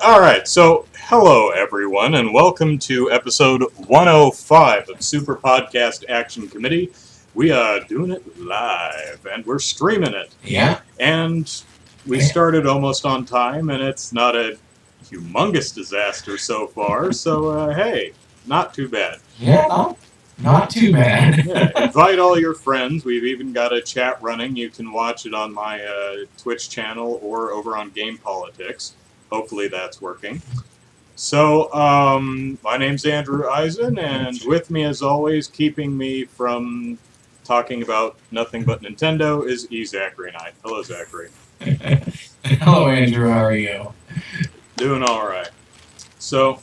Alright, so hello everyone, and welcome to episode 105 of Super Podcast Action Committee. We are doing it live, and we're streaming it. Yeah. And we started almost on time, and it's not a humongous disaster so far, so hey, not too bad. Yeah, not too bad. Yeah, invite all your friends. We've even got a chat running. You can watch it on my Twitch channel or over on GamePolitics. Hopefully that's working. So, my name's Andrew Eisen, and with me, as always, keeping me from talking about nothing but Nintendo, is EZK and I. Hello, Zachary. Hello, Andrew. How are you? Doing all right. So,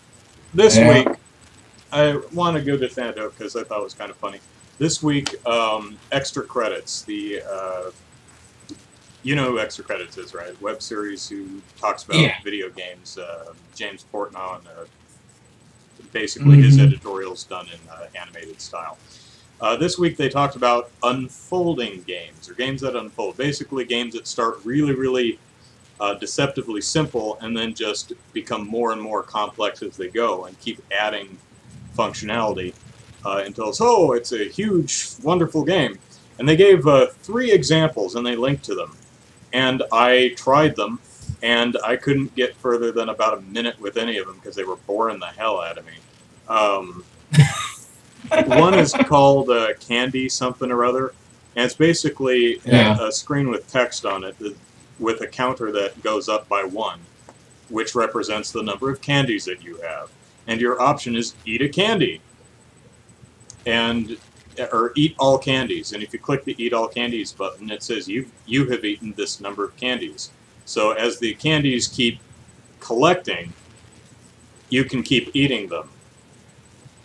this week, I want to go to Nintendo because I thought it was kind of funny. This week, Extra Credits, the you know who Extra Credits is, right? Web series who talks about video games. James Portnoy, basically his editorials done in animated style. This week they talked about unfolding games, or games that unfold. Basically games that start really, really deceptively simple and then just become more and more complex as they go and keep adding functionality until it's a huge, wonderful game. And they gave 3 examples and they linked to them. And I tried them, and I couldn't get further than about a minute with any of them because they were boring the hell out of me. One is called Candy something or other, and it's basically a screen with text on it with a counter that goes up by 1, which represents the number of candies that you have. And your option is eat a candy, or eat all candies, and if you click the eat all candies button, it says you have eaten this number of candies. So as the candies keep collecting, you can keep eating them.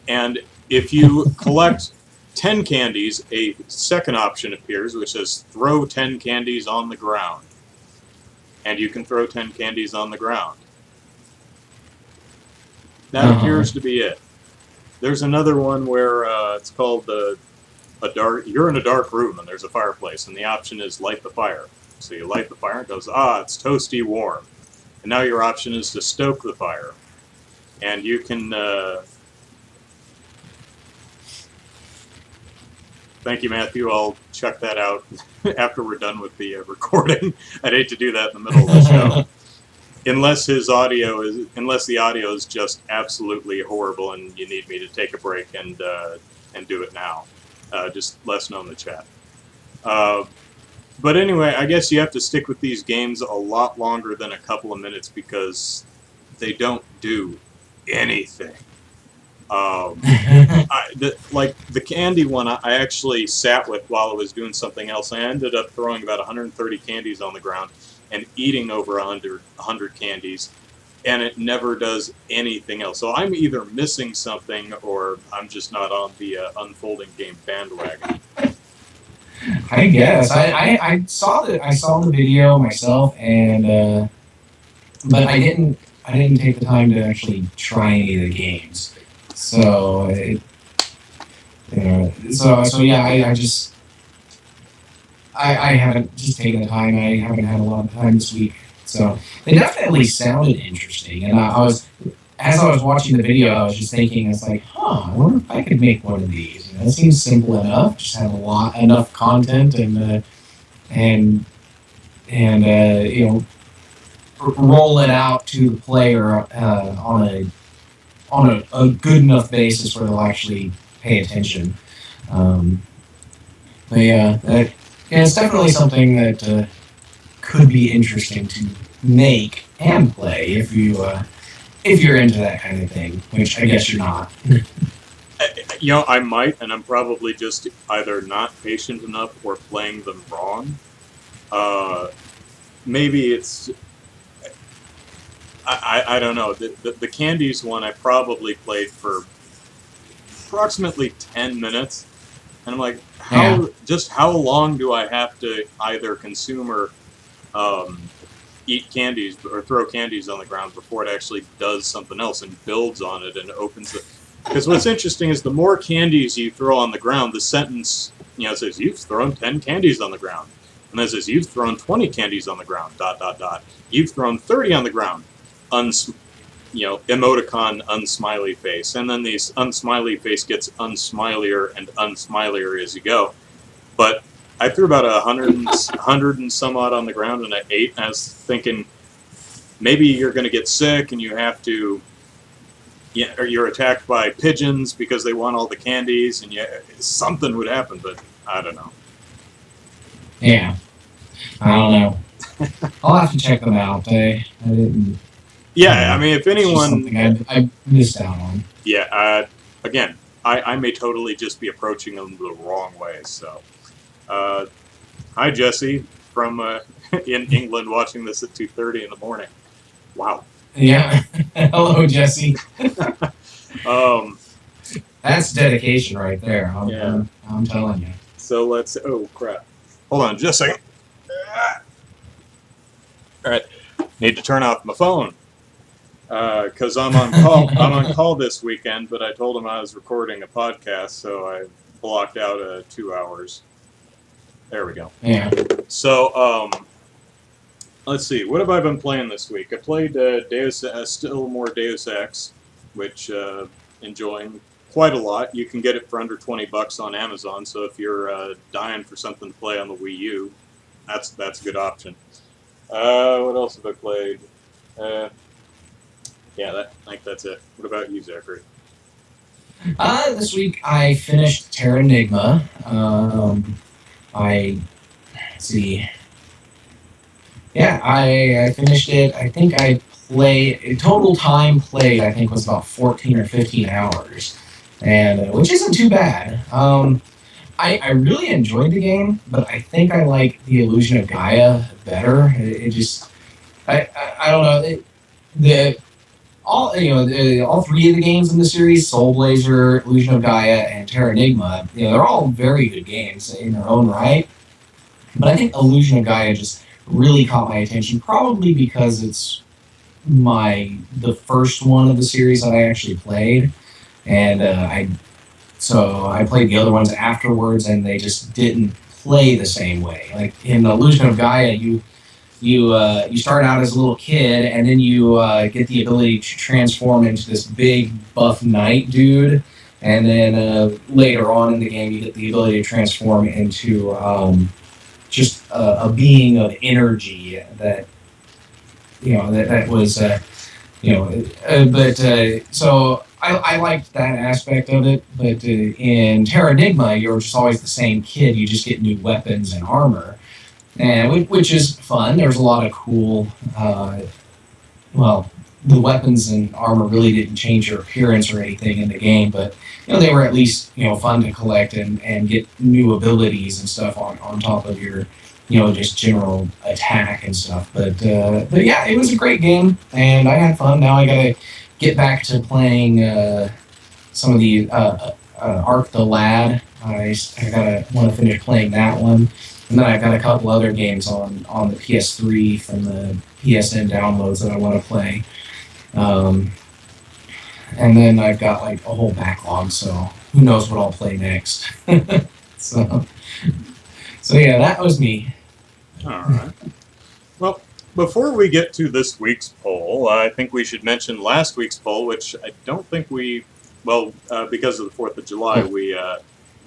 And if you collect 10 candies, a second option appears which says throw 10 candies on the ground. And you can throw 10 candies on the ground. That appears to be it. There's another one where it's called you're in a dark room and there's a fireplace, and the option is light the fire. So you light the fire and it goes, it's toasty warm. And now your option is to stoke the fire. And you can... Thank you, Matthew. I'll check that out after we're done with the recording. I'd hate to do that in the middle of the show. Unless the audio is just absolutely horrible and you need me to take a break and do it now. Just let us know in the chat. But anyway, I guess you have to stick with these games a lot longer than a couple of minutes because they don't do anything. Like the candy one, I actually sat with while I was doing something else. I ended up throwing about 130 candies on the ground and eating over 100 candies, and it never does anything else. So I'm either missing something or I'm just not on the unfolding game bandwagon. I guess I saw the video myself, and but I didn't take the time to actually try any of the games. So I haven't just taken the time. I haven't had a lot of time this week. So they definitely sounded interesting, and as I was watching the video, I was just thinking, it's like, I wonder if I could make one of these. You know, it seems simple enough, just have enough content and roll it out to the player on a good enough basis where they'll actually pay attention. It's definitely something that could be interesting to make and play if you're into that kind of thing, which I guess you're not. I might, and I'm probably just either not patient enough or playing them wrong. Maybe it's... I don't know. The candies one I probably played for approximately 10 minutes. And I'm like, how long do I have to either consume or eat candies or throw candies on the ground before it actually does something else and builds on it and opens it? Because what's interesting is the more candies you throw on the ground, the sentence says you've thrown 10 candies on the ground. And then it says you've thrown 20 candies on the ground, ... You've thrown 30 on the ground. emoticon unsmiley face, and then these unsmiley face gets unsmilier and unsmilier as you go. But I threw about 100 and some odd on the ground, and I ate. And I was thinking maybe you're going to get sick, and you have to, or you're attacked by pigeons because they want all the candies, and something would happen. But I don't know. Yeah, I don't know. I'll have to check them out. I didn't. Yeah, I mean, if anyone, I missed out on. Yeah, again, I may totally just be approaching them the wrong way. So, hi Jesse from in England, watching this at 2:30 in the morning. Wow. Yeah. Hello, Jesse. That's dedication right there. Yeah. I'm telling you. So let's. Oh crap! Hold on, just a second. All right, need to turn off my phone. Because I'm on call. I'm on call this weekend, but I told him I was recording a podcast, so I blocked out 2 hours. There we go. Yeah. So let's see. What have I been playing this week? I played still more Deus Ex, which enjoying quite a lot. You can get it for under $20 on Amazon. So if you're dying for something to play on the Wii U, that's a good option. What else have I played? Yeah, I think that's it. What about you, Zachary? This week I finished Terranigma. Let's see. Yeah, I finished it. I think I played, total time played, I think was about 14 or 15 hours, and which isn't too bad. I really enjoyed the game, but I think I like the Illusion of Gaia better. It just, I don't know. All three of the games in the series, Soul Blazer, Illusion of Gaia, and Terranigma, they're all very good games in their own right. But I think Illusion of Gaia just really caught my attention, probably because it's the first one of the series that I actually played, and I played the other ones afterwards, and they just didn't play the same way. Like in Illusion of Gaia, you start out as a little kid, and then you get the ability to transform into this big buff knight dude, and then later on in the game, you get the ability to transform into just a being of energy that was so I liked that aspect of it. But in Terranigma, you're just always the same kid. You just get new weapons and armor. And which is fun. There's a lot of cool. The weapons and armor really didn't change your appearance or anything in the game, but they were at least fun to collect and get new abilities and stuff on top of your just general attack and stuff. But yeah, it was a great game, and I had fun. Now I gotta get back to playing some of the Ark the Lad. I want to finish playing that one. And then I've got a couple other games on the PS3 from the PSN downloads that I want to play. And then I've got like a whole backlog, so who knows what I'll play next. so yeah, that was me. All right. Well, before we get to this week's poll, I think we should mention last week's poll, which I don't think because of the 4th of July, we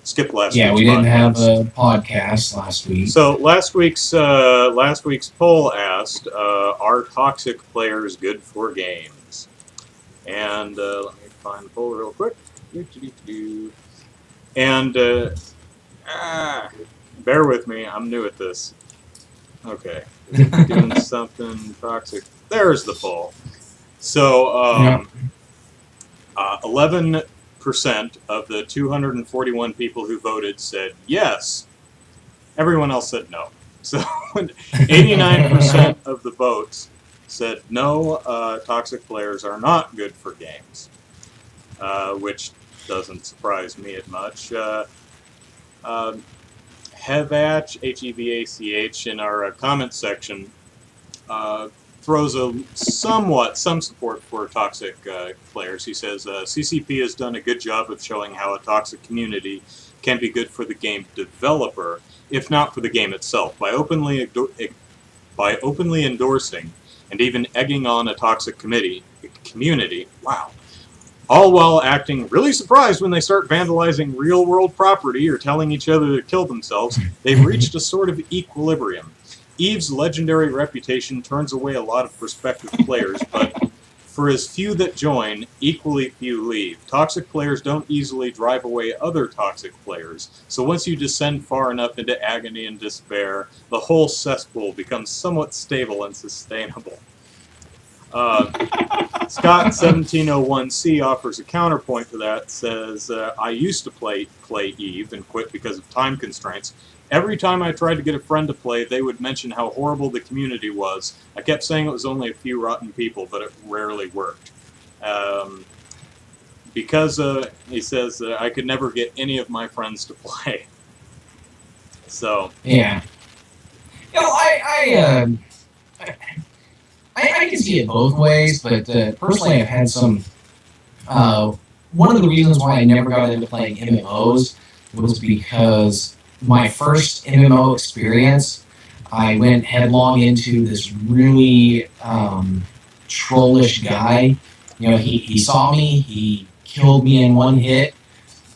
skipped last week. Yeah, we didn't have a podcast last week. So last week's poll asked, "Are toxic players good for games?" And let me find the poll real quick. And bear with me, I'm new at this. Okay, doing something toxic. There's the poll. So 11% of the 241 people who voted said yes. Everyone else said no. So 89% of the votes said no, toxic players are not good for games, which doesn't surprise me at much. Hevach, H-E-V-A-C-H, in our comments section throws some support for toxic players. He says, CCP has done a good job of showing how a toxic community can be good for the game developer, if not for the game itself, by openly endorsing and even egging on a toxic community. Wow. All while acting really surprised when they start vandalizing real-world property or telling each other to kill themselves. They've reached a sort of equilibrium. Eve's legendary reputation turns away a lot of prospective players, but for as few that join, equally few leave. Toxic players don't easily drive away other toxic players, so once you descend far enough into agony and despair, the whole cesspool becomes somewhat stable and sustainable. Scott1701C offers a counterpoint to that, says, I used to play Eve and quit because of time constraints. Every time I tried to get a friend to play, they would mention how horrible the community was. I kept saying it was only a few rotten people, but it rarely worked. Because, he says, I could never get any of my friends to play. So. Yeah. You know, I can see it both ways, but personally I've had some... one of the reasons why I never got into playing MMOs was because my first MMO experience, I went headlong into this really trollish guy. You know, he saw me, he killed me in one hit,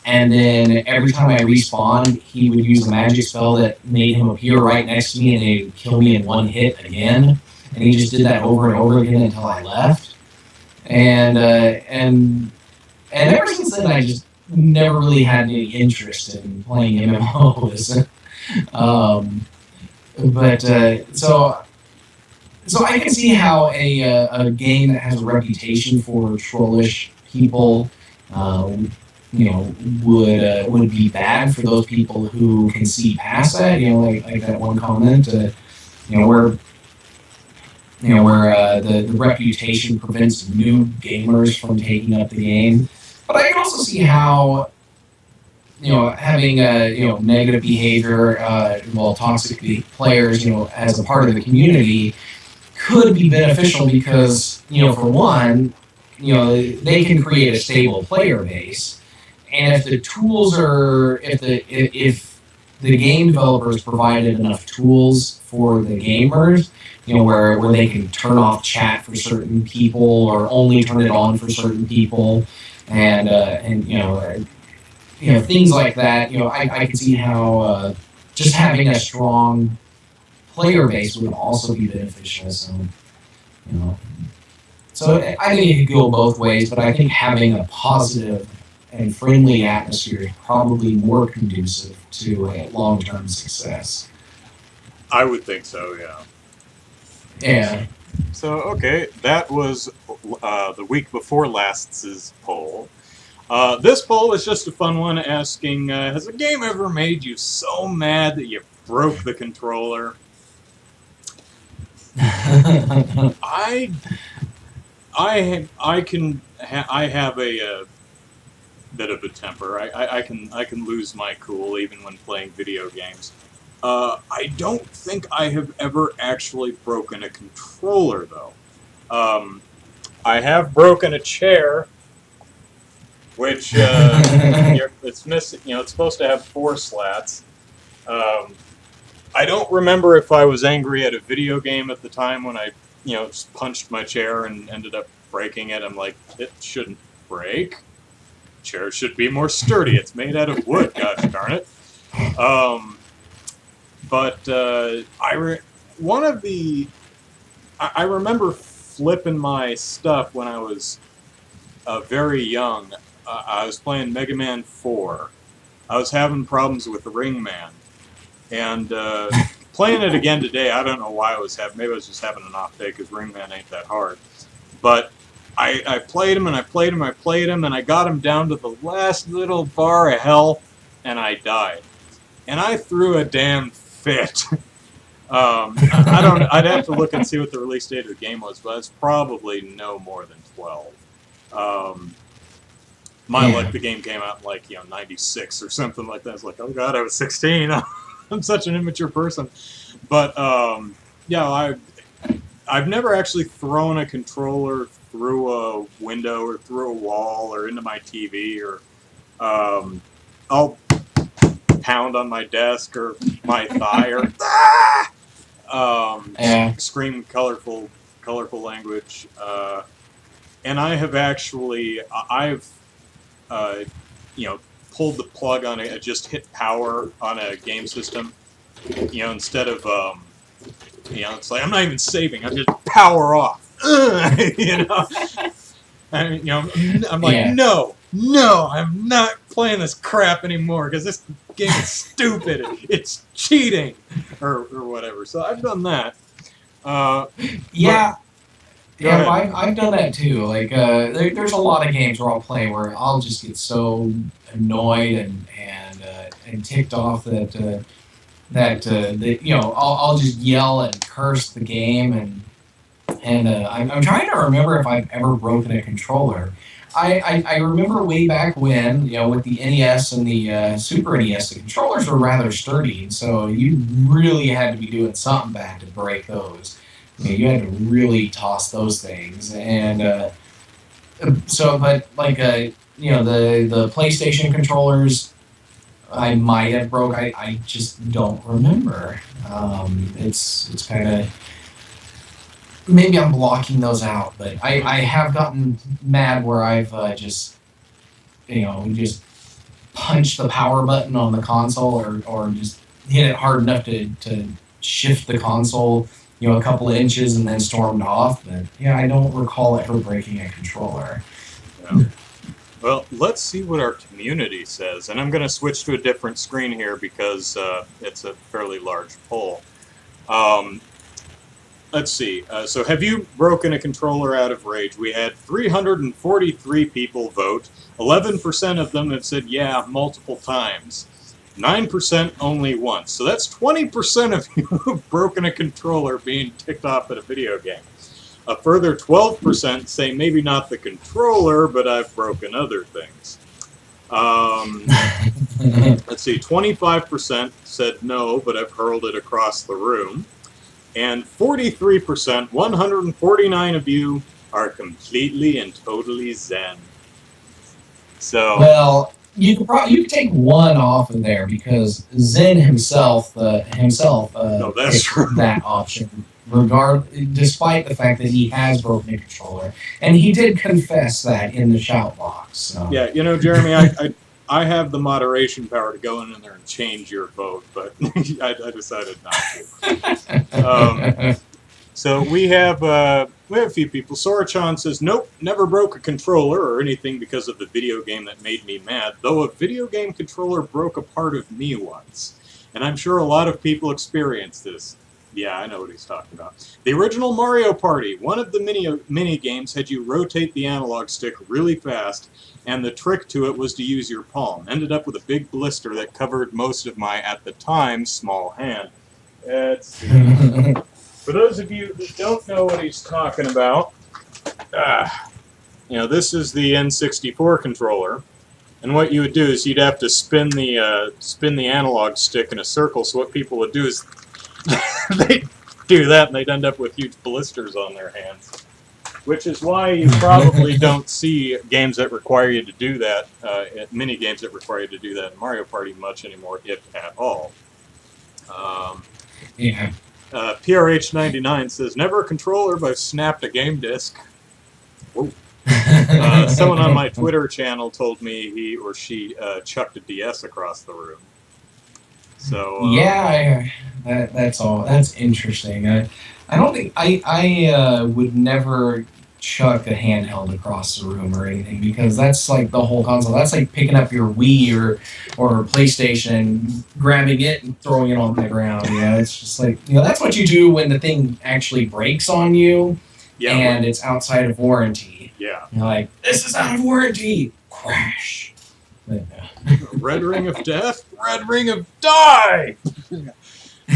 and then every time I respawned, he would use a magic spell that made him appear right next to me, and he would kill me in one hit again. And he just did that over and over again until I left. And ever since then, I just never really had any interest in playing MMOs. So I can see how a game that has a reputation for trollish people, you know, would be bad for those people who can see past that. You know, like that one comment, you know, where the reputation prevents new gamers from taking up the game. But I can also see how, you know, having negative behavior, toxic players, you know, as a part of the community could be beneficial because, you know, for one, you know, they can create a stable player base, and if the tools are, if the game developers provided enough tools for the gamers, you know, where they can turn off chat for certain people or only turn it on for certain people, and you know, things like that. You know, I can see how just having a strong player base would also be beneficial. So, you know, so I think it could go both ways, but I think having a positive and friendly atmosphere is probably more conducive to a long-term success. I would think so, yeah. Yeah. So, okay, that was the week before last's poll. This poll is just a fun one asking, has a game ever made you so mad that you broke the controller? I have a bit of a temper. I can lose my cool even when playing video games. I don't think I have ever actually broken a controller, though. I have broken a chair, which it's missing. You know, it's supposed to have 4 slats. I don't remember if I was angry at a video game at the time when I, you know, just punched my chair and ended up breaking it. I'm like, it shouldn't break. Chair should be more sturdy. It's made out of wood. Gosh darn it. I remember flipping my stuff when I was very young. I was playing Mega Man 4. I was having problems with the Ring Man. And playing it again today, I don't know why I was having... Maybe I was just having an off day because Ring Man ain't that hard. But I played him, and I played him, and I got him down to the last little bar of hell, and I died. And I threw a damn fit. I'd have to look and see what the release date of the game was, but it's probably no more than 12. My luck, the game came out in, like, 96 or something like that. I was like, oh god, I was 16. I'm such an immature person. But, yeah, I've never actually thrown a controller through a window or through a wall or into my TV, or I'll pound on my desk or my thigh or scream colorful colorful language, and I have actually, I've, pulled the plug on it, just hit power on a game system, instead of, it's like I'm not even saving, I'm just power off, And, I'm like, Yeah. no, I'm not playing this crap anymore because this game is stupid. It's cheating, or whatever. So I've done that. Yeah. Yeah, ahead. I've done that too. Like, there's a lot of games where I'll play where I'll just get so annoyed and ticked off that I'll just yell and curse the game and I'm trying to remember if I've ever broken a controller. I remember way back when, with the NES and the Super NES, the controllers were rather sturdy, and so you really had to be doing something bad to break those. You had to really toss those things, and but like the PlayStation controllers, I might have broke. I just don't remember. It's kind of maybe I'm blocking those out, but I have gotten mad where I've just just punched the power button on the console or just hit it hard enough to shift the console a couple of inches and then stormed off. But yeah, I don't recall ever breaking a controller. Yeah. Well, let's see what our community says, and I'm going to switch to a different screen here because it's a fairly large poll. Let's see. So have you broken a controller out of rage? We had 343 people vote. 11% of them have said, yeah, multiple times. 9% only once. So that's 20% of you who've broken a controller being ticked off at a video game. A further 12% say maybe not the controller, but I've broken other things. Let's see. 25% said no, but I've hurled it across the room. And 43%, 149 of you, are completely and totally zen. So well, you could take one off of there because Zen himself no, that's picked true. that option, despite the fact that he has broken a controller, and he did confess that in the shout box. So. Yeah, Jeremy, I have the moderation power to go in there and change your vote, but I decided not to. So we have a few people. Sorachan says, nope, never broke a controller or anything because of the video game that made me mad, though a video game controller broke a part of me once. And I'm sure a lot of people experienced this. Yeah, I know what he's talking about. The original Mario Party, one of the mini games had you rotate the analog stick really fast, and the trick to it was to use your palm. Ended up with a big blister that covered most of my, at the time, small hand. For those of you that don't know what he's talking about, this is the N64 controller, and what you would do is you'd have to spin the analog stick in a circle. So what people would do is they'd do that, and they'd end up with huge blisters on their hands. Which is why you probably don't see games that require you to do that, mini games that require you to do that in Mario Party much anymore, if at all. Yeah. PRH99 says, never a controller, but I've snapped a game disc. Whoa. Someone on my Twitter channel told me he or she chucked a DS across the room. So yeah, that's all. That's interesting. I don't think I would never chuck a handheld across the room or anything because that's like the whole console. That's like picking up your Wii or PlayStation, grabbing it and throwing it on the ground. It's just like that's what you do when the thing actually breaks on you, and it's outside of warranty. Yeah, you're like, this is out of warranty. Crash. But, Red Ring of Death, Red Ring of Die.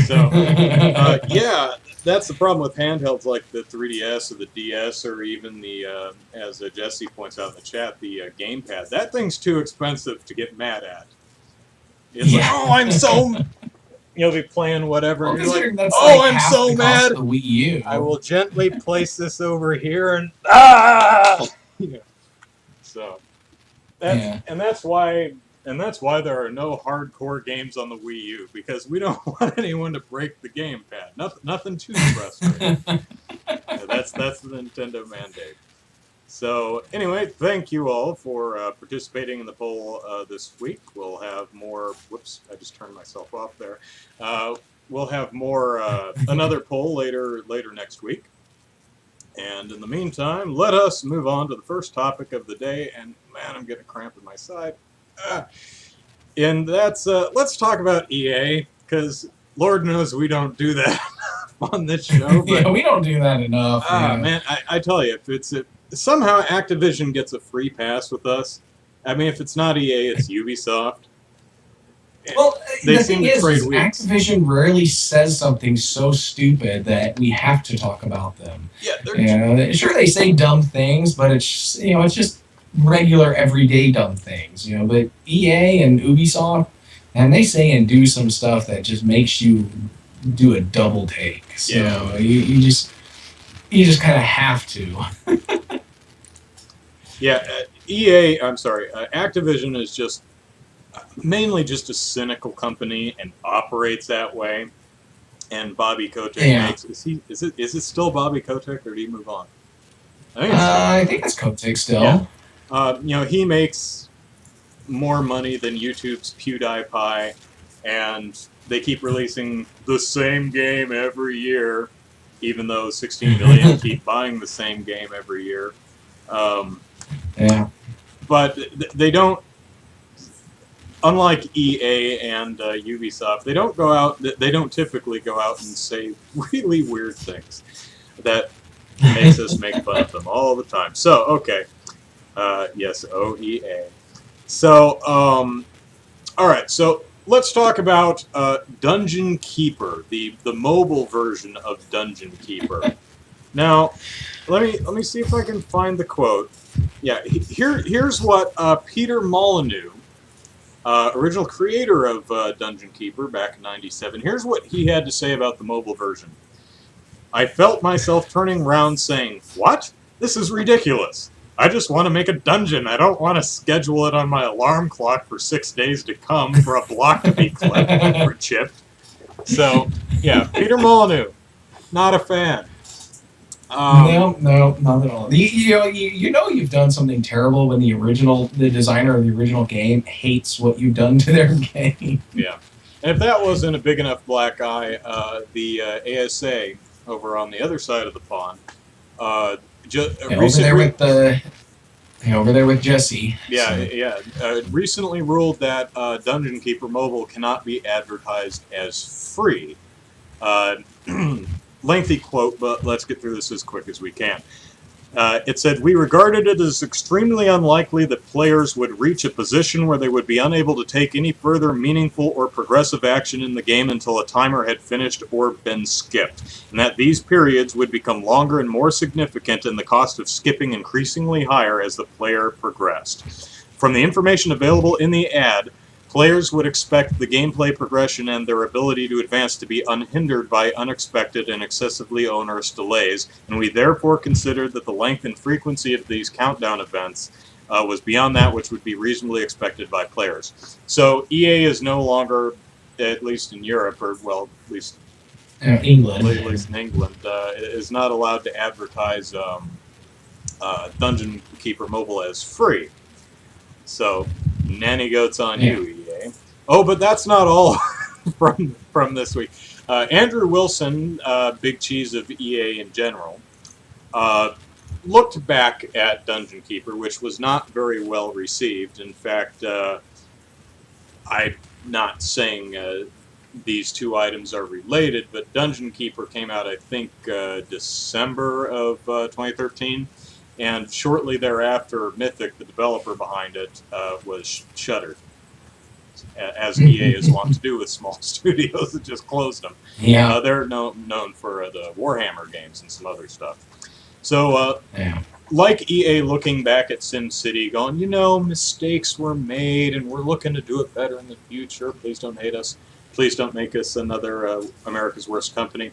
So yeah. That's the problem with handhelds like the 3DS or the DS or even the, as Jesse points out in the chat, the gamepad. That thing's too expensive to get mad at. It's like, oh, I'm so... You'll be playing whatever, and you're like, oh, I'm so mad! The Wii U. I will gently place this over here and... Ah! So, and that's why And that's why there are no hardcore games on the Wii U, because we don't want anyone to break the gamepad. Nothing too frustrating. That's the Nintendo mandate. So anyway, thank you all for participating in the poll this week. We'll have more. Whoops! I just turned myself off there. We'll have more another poll later next week. And in the meantime, let us move on to the first topic of the day. And man, I'm getting a cramp in my side. And that's let's talk about EA, because Lord knows we don't do that on this show. But, yeah, we don't do that enough. Man, I tell you, if somehow Activision gets a free pass with us, I mean, if it's not EA, it's Ubisoft. Well, They the seem thing to is trade weeks. Activision rarely says something so stupid that we have to talk about them. Yeah, sure they say dumb things, but it's it's just regular everyday dumb things. But EA and Ubisoft, and they say and do some stuff that just makes you do a double take. So Yeah. you just kind of have to. Yeah, EA. I'm sorry, Activision is just mainly just a cynical company and operates that way. And Bobby Kotick makes is it still Bobby Kotick, or did he move on? I think it's Kotick still. Yeah. He makes more money than YouTube's PewDiePie, and they keep releasing the same game every year, even though 16 million keep buying the same game every year. Yeah. But they don't, unlike EA and Ubisoft, they don't typically go out and say really weird things that makes us make fun of them all the time. So, okay. Yes, OEA. So, all right. So let's talk about Dungeon Keeper, the mobile version of Dungeon Keeper. Now, let me see if I can find the quote. Yeah, here's what Peter Molyneux, original creator of Dungeon Keeper back in '97, here's what he had to say about the mobile version. I felt myself turning around saying, "What? This is ridiculous. I just want to make a dungeon. I don't want to schedule it on my alarm clock for 6 days to come for a block to be clipped or chipped." So, yeah, Peter Molyneux, not a fan. No, not at all. You've done something terrible when the designer of the original game hates what you've done to their game. Yeah, and if that wasn't a big enough black eye, the ASA over on the other side of the pond, over there with Jesse. Yeah, recently ruled that Dungeon Keeper Mobile cannot be advertised as free. Lengthy quote, but let's get through this as quick as we can. It said, "We regarded it as extremely unlikely that players would reach a position where they would be unable to take any further meaningful or progressive action in the game until a timer had finished or been skipped, and that these periods would become longer and more significant and the cost of skipping increasingly higher as the player progressed. From the information available in the ad, players would expect the gameplay progression and their ability to advance to be unhindered by unexpected and excessively onerous delays, and we therefore considered that the length and frequency of these countdown events was beyond that which would be reasonably expected by players." So EA is no longer, at least in Europe, or well, at least England, is not allowed to advertise Dungeon Keeper Mobile as free. So, nanny goats on you, EA. Oh, but that's not all from this week. Andrew Wilson, big cheese of EA in general, looked back at Dungeon Keeper, which was not very well received. In fact, I'm not saying these two items are related, but Dungeon Keeper came out, I think, December of 2013. And shortly thereafter, Mythic, the developer behind it, was shuttered, as EA is wont to do with small studios that just closed them. Yeah. They're known for the Warhammer games and some other stuff. So, like EA looking back at SimCity, going, mistakes were made, and we're looking to do it better in the future. Please don't hate us. Please don't make us another America's Worst Company.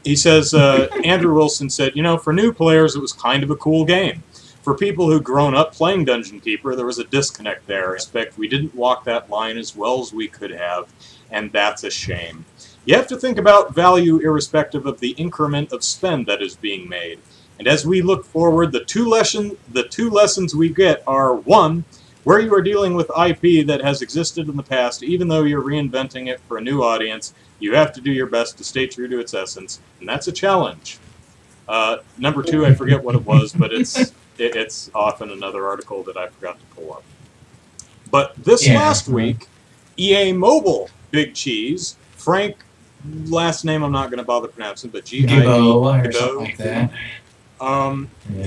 He says, Andrew Wilson said, for new players, it was kind of a cool game. For people who've grown up playing Dungeon Keeper, there was a disconnect there. I expect we didn't walk that line as well as we could have, and that's a shame. You have to think about value irrespective of the increment of spend that is being made. And as we look forward, the two lessons we get are, one, where you are dealing with IP that has existed in the past, even though you're reinventing it for a new audience, you have to do your best to stay true to its essence, and that's a challenge. Number two, I forget what it was, but it's off in another article that I forgot to pull up. But this last week, EA Mobile Big Cheese, Frank, last name I'm not going to bother pronouncing, but Gibbo or something like that.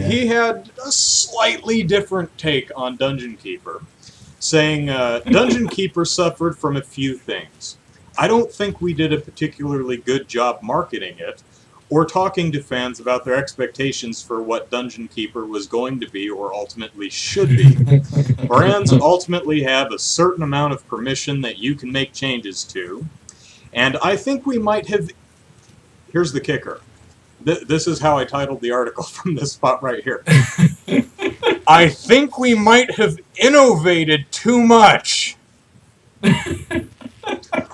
He had a slightly different take on Dungeon Keeper, saying Dungeon Keeper suffered from a few things. I don't think we did a particularly good job marketing it, or talking to fans about their expectations for what Dungeon Keeper was going to be or ultimately should be. Brands ultimately have a certain amount of permission that you can make changes to, and I think we might have... Here's the kicker. This is how I titled the article from this spot right here. I think we might have innovated too much.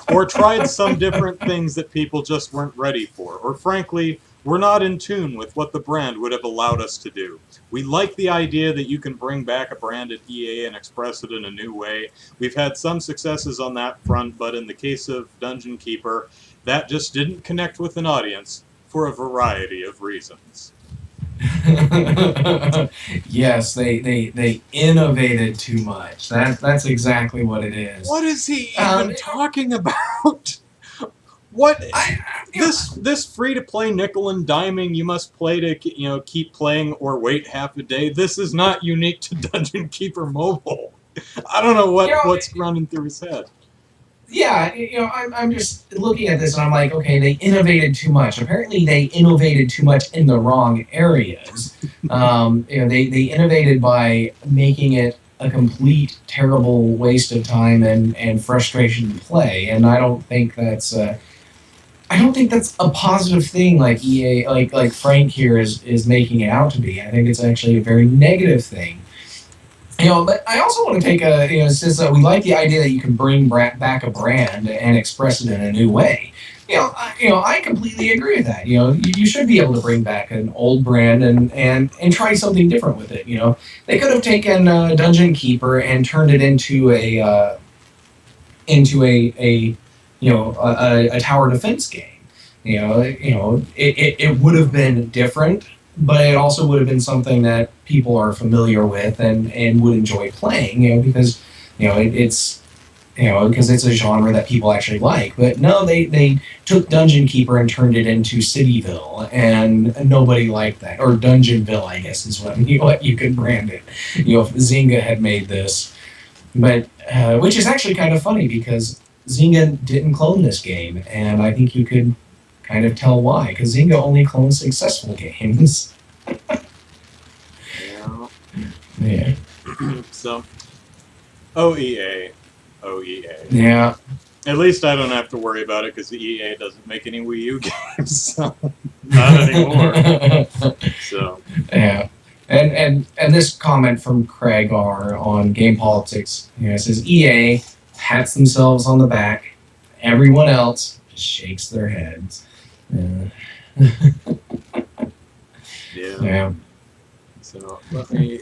Or tried some different things that people just weren't ready for. Or frankly, we're not in tune with what the brand would have allowed us to do. We like the idea that you can bring back a brand at EA and express it in a new way. We've had some successes on that front, but in the case of Dungeon Keeper, that just didn't connect with an audience for a variety of reasons. Yes, they innovated too much. That's exactly what it is. What is he even talking about? What this free-to-play nickel and diming you must play to keep playing or wait half a day? This is not unique to Dungeon Keeper Mobile. I don't know what's running through his head. Yeah, I'm just looking at this and I'm like, okay, they innovated too much. Apparently, they innovated too much in the wrong areas. They innovated by making it a complete terrible waste of time and frustration to play. And I don't think that's a positive thing like EA, like Frank here is making it out to be. I think it's actually a very negative thing. But I also want to take since we like the idea that you can bring back a brand and express it in a new way. I completely agree with that. You should be able to bring back an old brand and try something different with it. They could have taken Dungeon Keeper and turned it into a tower defense game. It would have been different. But it also would have been something that people are familiar with and would enjoy playing, because it's a genre that people actually like. But no, they took Dungeon Keeper and turned it into Cityville, and nobody liked that, or Dungeonville, I guess is what you could brand it. If Zynga had made this, but which is actually kind of funny because Zynga didn't clone this game, and I think you could kind of tell why, because Zynga only clones successful games. Yeah. So, OEA. Yeah. At least I don't have to worry about it because the EA doesn't make any Wii U games, so not anymore. So. Yeah. And this comment from Craig R on GamePolitics, says EA pats themselves on the back, everyone else just shakes their heads. Yeah. So let me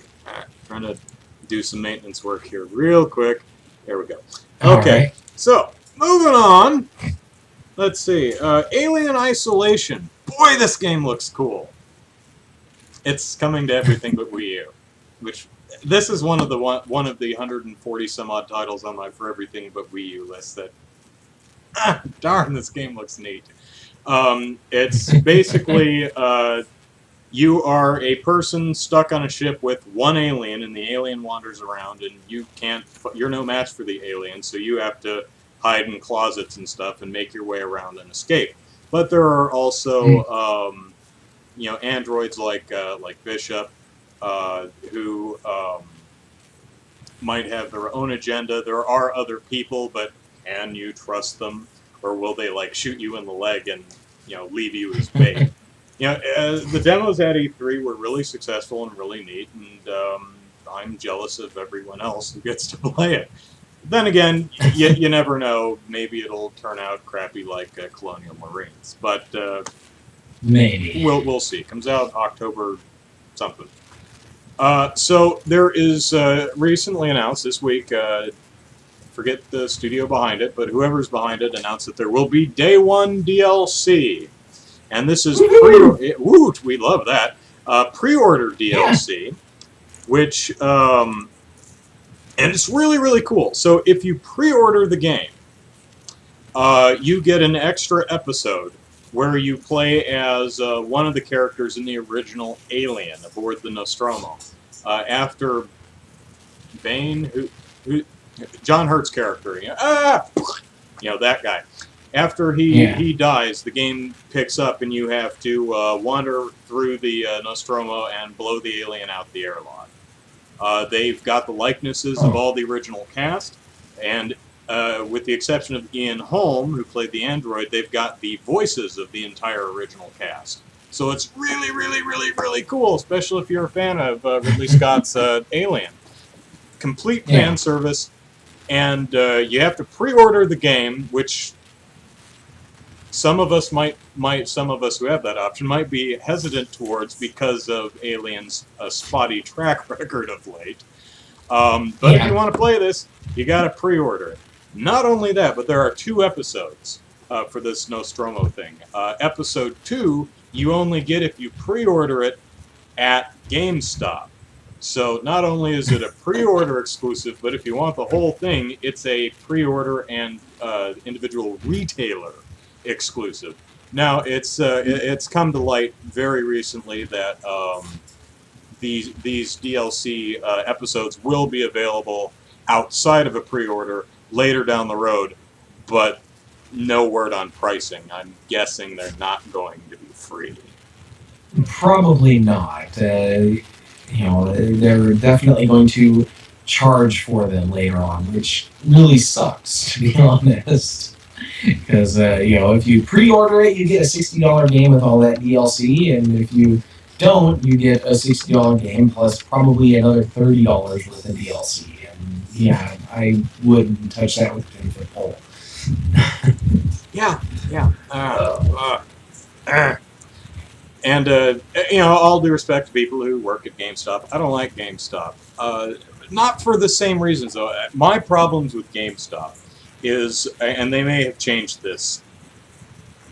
try to do some maintenance work here real quick. There we go. Okay, right. So moving on. Let's see. Alien Isolation. Boy, this game looks cool. It's coming to everything but Wii U, which this is one of the 140 some odd titles on my for everything but Wii U list that. Darn, this game looks neat. It's basically you are a person stuck on a ship with one alien, and the alien wanders around, and you're no match for the alien, so you have to hide in closets and stuff and make your way around and escape. But there are also androids like Bishop who might have their own agenda. There are other people, but can you trust them, or will they shoot you in the leg and leave you as bait? The demos at E3 were really successful and really neat, and I'm jealous of everyone else who gets to play it. Then again, you never know. Maybe it'll turn out crappy like Colonial Marines, but Maybe. we'll see. Comes out October something. So there is recently announced this week. Forget the studio behind it, but whoever's behind it announced that there will be Day One DLC, and this is we love that pre-order DLC, which and it's really, really cool. So if you pre-order the game, you get an extra episode where you play as one of the characters in the original Alien aboard the Nostromo. After Bane, who John Hurt's character, that guy. After he dies, the game picks up and you have to wander through the Nostromo and blow the alien out the airlock. They've got the likenesses of all the original cast, and with the exception of Ian Holm, who played the android, they've got the voices of the entire original cast. So it's really, really, really, really cool, especially if you're a fan of Ridley Scott's Alien. Complete fan service, and you have to pre-order the game, which some of us some of us who have that option might be hesitant towards because of Alien's spotty track record of late. But if you want to play this, you got to pre-order it. Not only that, but there are 2 episodes for this Nostromo thing. Episode 2, you only get if you pre-order it at GameStop. So not only is it a pre-order exclusive, but if you want the whole thing, it's a pre-order and individual retailer exclusive. Now it's come to light very recently that these DLC episodes will be available outside of a pre-order later down the road, but no word on pricing. I'm guessing they're not going to be free. Probably not. They're definitely going to charge for them later on, which really sucks, to be honest. Because, if you pre-order it, you get a $60 game with all that DLC, and if you don't, you get a $60 game plus probably another $30 worth of DLC. And, yeah, I wouldn't touch that with a 10-foot pole. Yeah. And, all due respect to people who work at GameStop, I don't like GameStop. Not for the same reasons, though. My problems with GameStop is, and they may have changed this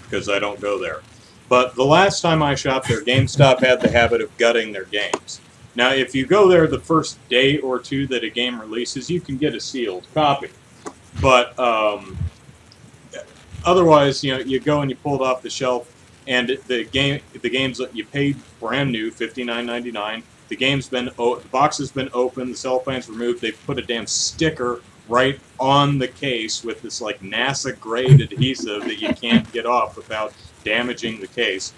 because I don't go there, but the last time I shopped there, GameStop had the habit of gutting their games. Now, if you go there the first day or 2 that a game releases, you can get a sealed copy. But otherwise, you go and you pull it off the shelf, and the games that you paid brand new, $59.99. The box has been opened, the cellophane's removed. They've put a damn sticker right on the case with this like NASA grade adhesive that you can't get off without damaging the case.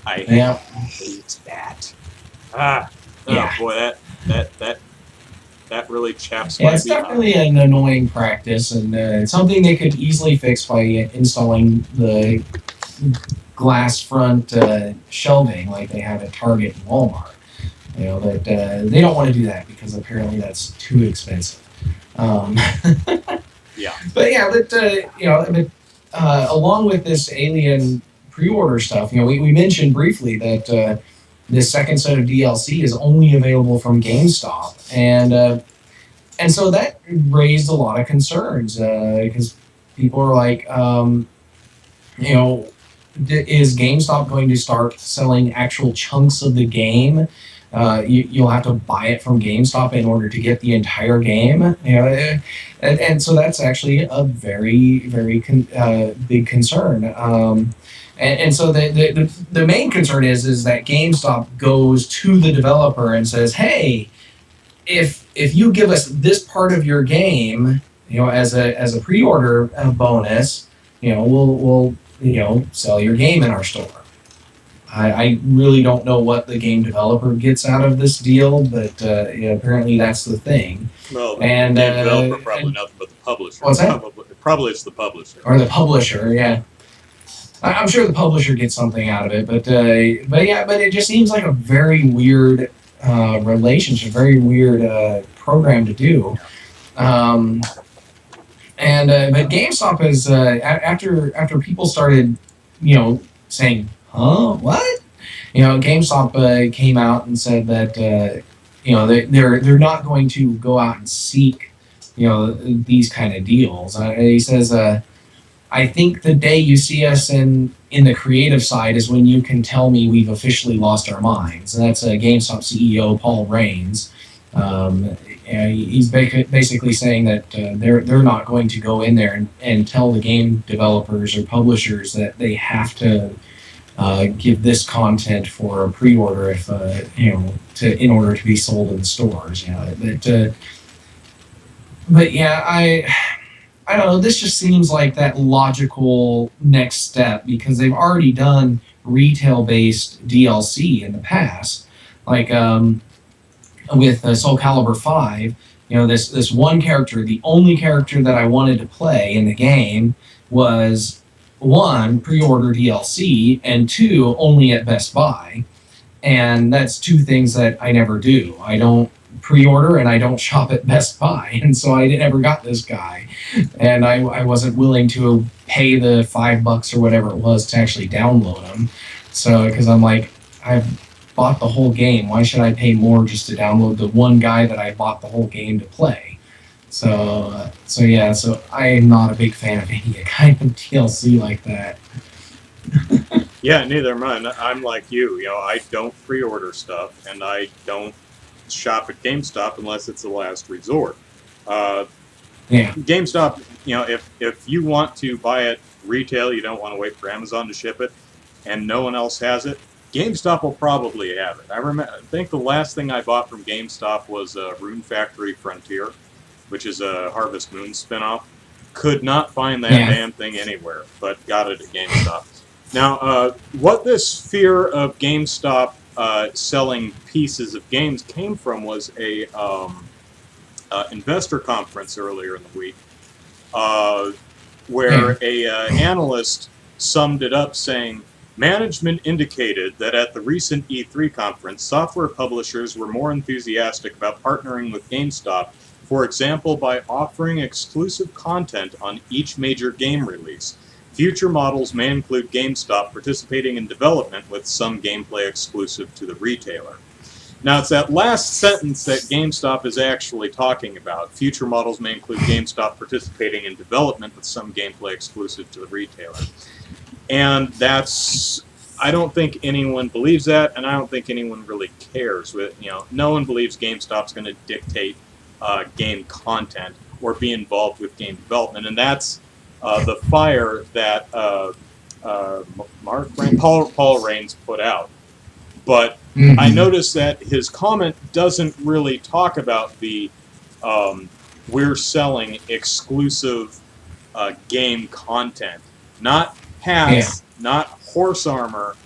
I hate that. Oh boy, that really chaps my it's definitely an annoying practice, and it's something they could easily fix by installing the glass front shelving like they have at Target and Walmart. That they don't want to do that because apparently that's too expensive. Yeah. But yeah, along with this Alien pre-order stuff, we mentioned briefly that this second set of DLC is only available from GameStop, and so that raised a lot of concerns because people are like, is GameStop going to start selling actual chunks of the game? You'll have to buy it from GameStop in order to get the entire game. And so that's actually a very, very big concern. And so the main concern is that GameStop goes to the developer and says, hey, if you give us this part of your game, as a pre-order bonus, we'll sell your game in our store. I really don't know what the game developer gets out of this deal, but apparently that's the thing. Well, the game developer probably nothing but the publisher. What's that? Probably it's the publisher. Or the publisher, yeah. I'm sure the publisher gets something out of it, but it just seems like a very weird relationship, very weird program to do. But GameStop is after people started, saying, "Huh, what?" GameStop came out and said that they're not going to go out and seek these kind of deals. He says, "I think the day you see us in the creative side is when you can tell me we've officially lost our minds." And that's GameStop CEO Paul Raines. He's basically saying that they're not going to go in there and tell the game developers or publishers that they have to give this content for a pre-order if in order to be sold in the stores. But yeah, I don't know. This just seems like that logical next step because they've already done retail-based DLC in the past, like with Soul Calibur 5. This one character, the only character that I wanted to play in the game was, one, pre-order DLC, and two, only at Best Buy. And that's two things that I never do. I don't pre-order and I don't shop at Best Buy. And so I never got this guy. And I wasn't willing to pay the $5 or whatever it was to actually download him. So, because I'm like, I've bought the whole game. Why should I pay more just to download the one guy that I bought the whole game to play? So I am not a big fan of any kind of DLC like that. Yeah, neither am I. I'm like you. I don't pre-order stuff, and I don't shop at GameStop unless it's the last resort. GameStop, if you want to buy it retail, you don't want to wait for Amazon to ship it, and no one else has it, GameStop will probably have it. I think the last thing I bought from GameStop was Rune Factory Frontier, which is a Harvest Moon spinoff. Could not find that damn thing anywhere, but got it at GameStop. Now, what this fear of GameStop selling pieces of games came from was a investor conference earlier in the week, where a analyst summed it up saying, "Management indicated that at the recent E3 conference, software publishers were more enthusiastic about partnering with GameStop, for example, by offering exclusive content on each major game release. Future models may include GameStop participating in development with some gameplay exclusive to the retailer." Now, it's that last sentence that GameStop is actually talking about. Future models may include GameStop participating in development with some gameplay exclusive to the retailer. And I don't think anyone believes that, and I don't think anyone really cares. No one believes GameStop's going to dictate game content or be involved with game development, and that's the fire that Paul Raines put out. But I noticed that his comment doesn't really talk about the we're selling exclusive game content, not hats, not horse armor,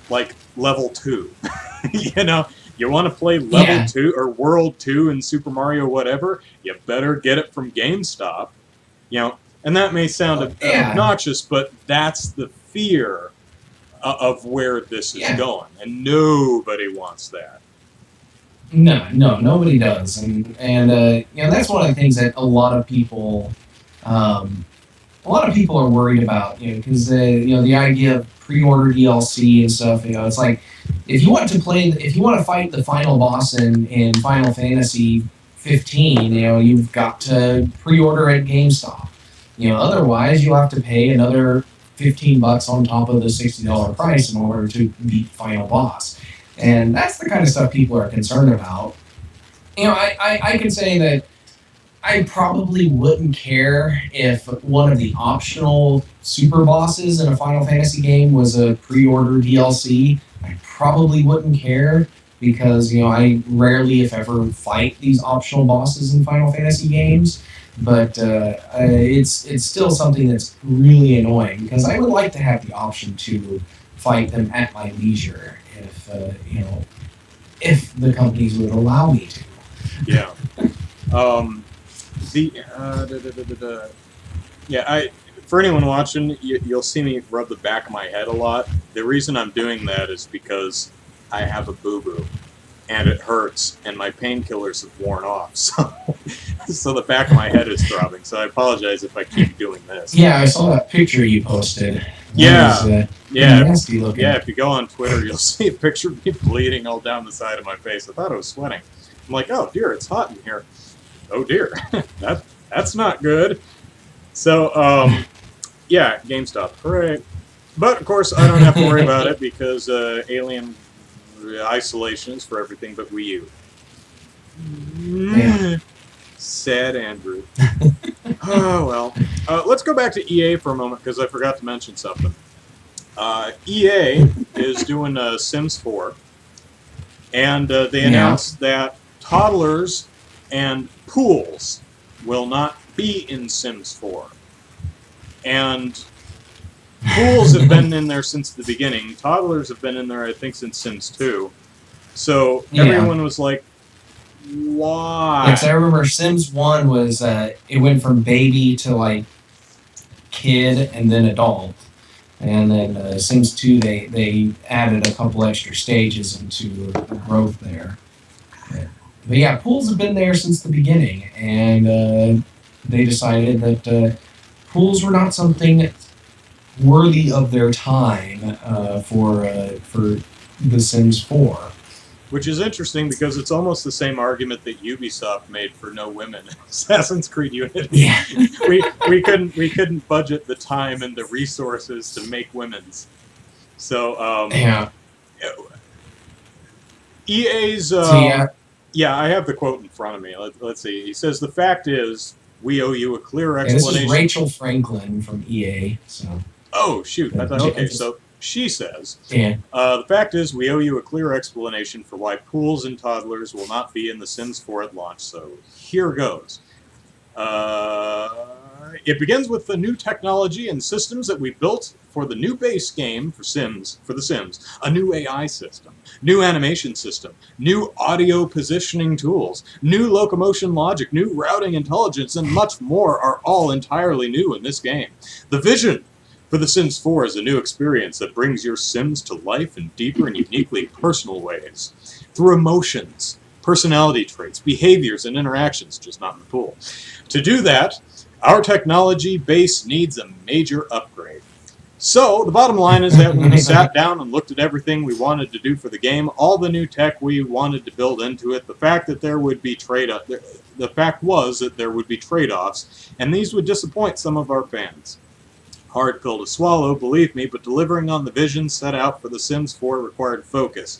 like level 2. You want to play level 2 or world 2 in Super Mario whatever, you better get it from GameStop. And that may sound obnoxious, but that's the fear of where this is going, and nobody wants that. No, nobody does, and that's one of the things that a lot of people are worried about, because the idea of pre-order DLC and stuff, it's like if you want to fight the final boss in Final Fantasy 15, you've got to pre-order at GameStop. Otherwise you'll have to pay another $15 on top of the $60 price in order to beat final boss. And that's the kind of stuff people are concerned about. I can say that I probably wouldn't care if one of the optional super bosses in a Final Fantasy game was a pre-order DLC. I probably wouldn't care because, I rarely, if ever, fight these optional bosses in Final Fantasy games. But it's still something that's really annoying because I would like to have the option to fight them at my leisure if the companies would allow me to. for anyone watching, you'll see me rub the back of my head a lot. The reason I'm doing that is because I have a boo-boo, and it hurts, and my painkillers have worn off, so the back of my head is throbbing, so I apologize if I keep doing this. Yeah, I saw that picture you posted. Yeah, nasty looking. Yeah, if you go on Twitter, you'll see a picture of me bleeding all down the side of my face. I thought I was sweating. I'm like, oh dear, it's hot in here. Oh dear, that's not good. So, yeah, GameStop, hooray. But, of course, I don't have to worry about it because Alien Isolation is for everything but Wii U. Yeah. Sad Andrew. Oh, well. Let's go back to EA for a moment because I forgot to mention something. EA is doing Sims 4, and they announced that toddlers and pools will not be in Sims 4. And pools have been in there since the beginning. Toddlers have been in there, I think, since Sims 2. So everyone was like, why? Because I remember Sims 1 was, it went from baby to, like, kid and then adult. And then Sims 2, they added a couple extra stages into the growth there. But yeah, pools have been there since the beginning. And they decided that pools were not something worthy of their time for The Sims 4. Which is interesting because it's almost the same argument that Ubisoft made for no women in Assassin's Creed Unity. Yeah. we couldn't budget the time and the resources to make women's. So EA's yeah, I have the quote in front of me. Let's see. He says, "The fact is, we owe you a clear explanation." This is Rachel Franklin from EA. So. Oh shoot! I thought, okay, so she says, "Yeah. The fact is, we owe you a clear explanation for why pools and toddlers will not be in The Sims 4 at launch. So here goes. It begins with the new technology and systems that we built for the new base game for The Sims. A new AI system, new animation system, new audio positioning tools, new locomotion logic, new routing intelligence, and much more are all entirely new in this game. The vision for The Sims 4 is a new experience that brings your Sims to life in deeper and uniquely personal ways. Through emotions, personality traits, behaviors, and interactions, just not in the pool. To do that, our technology base needs a major upgrade. So, the bottom line is that when we sat down and looked at everything we wanted to do for the game, all the new tech we wanted to build into it, the fact that there would be the fact was that there would be trade-offs, and these would disappoint some of our fans. Hard pill to swallow, believe me, but delivering on the vision set out for The Sims 4 required focus.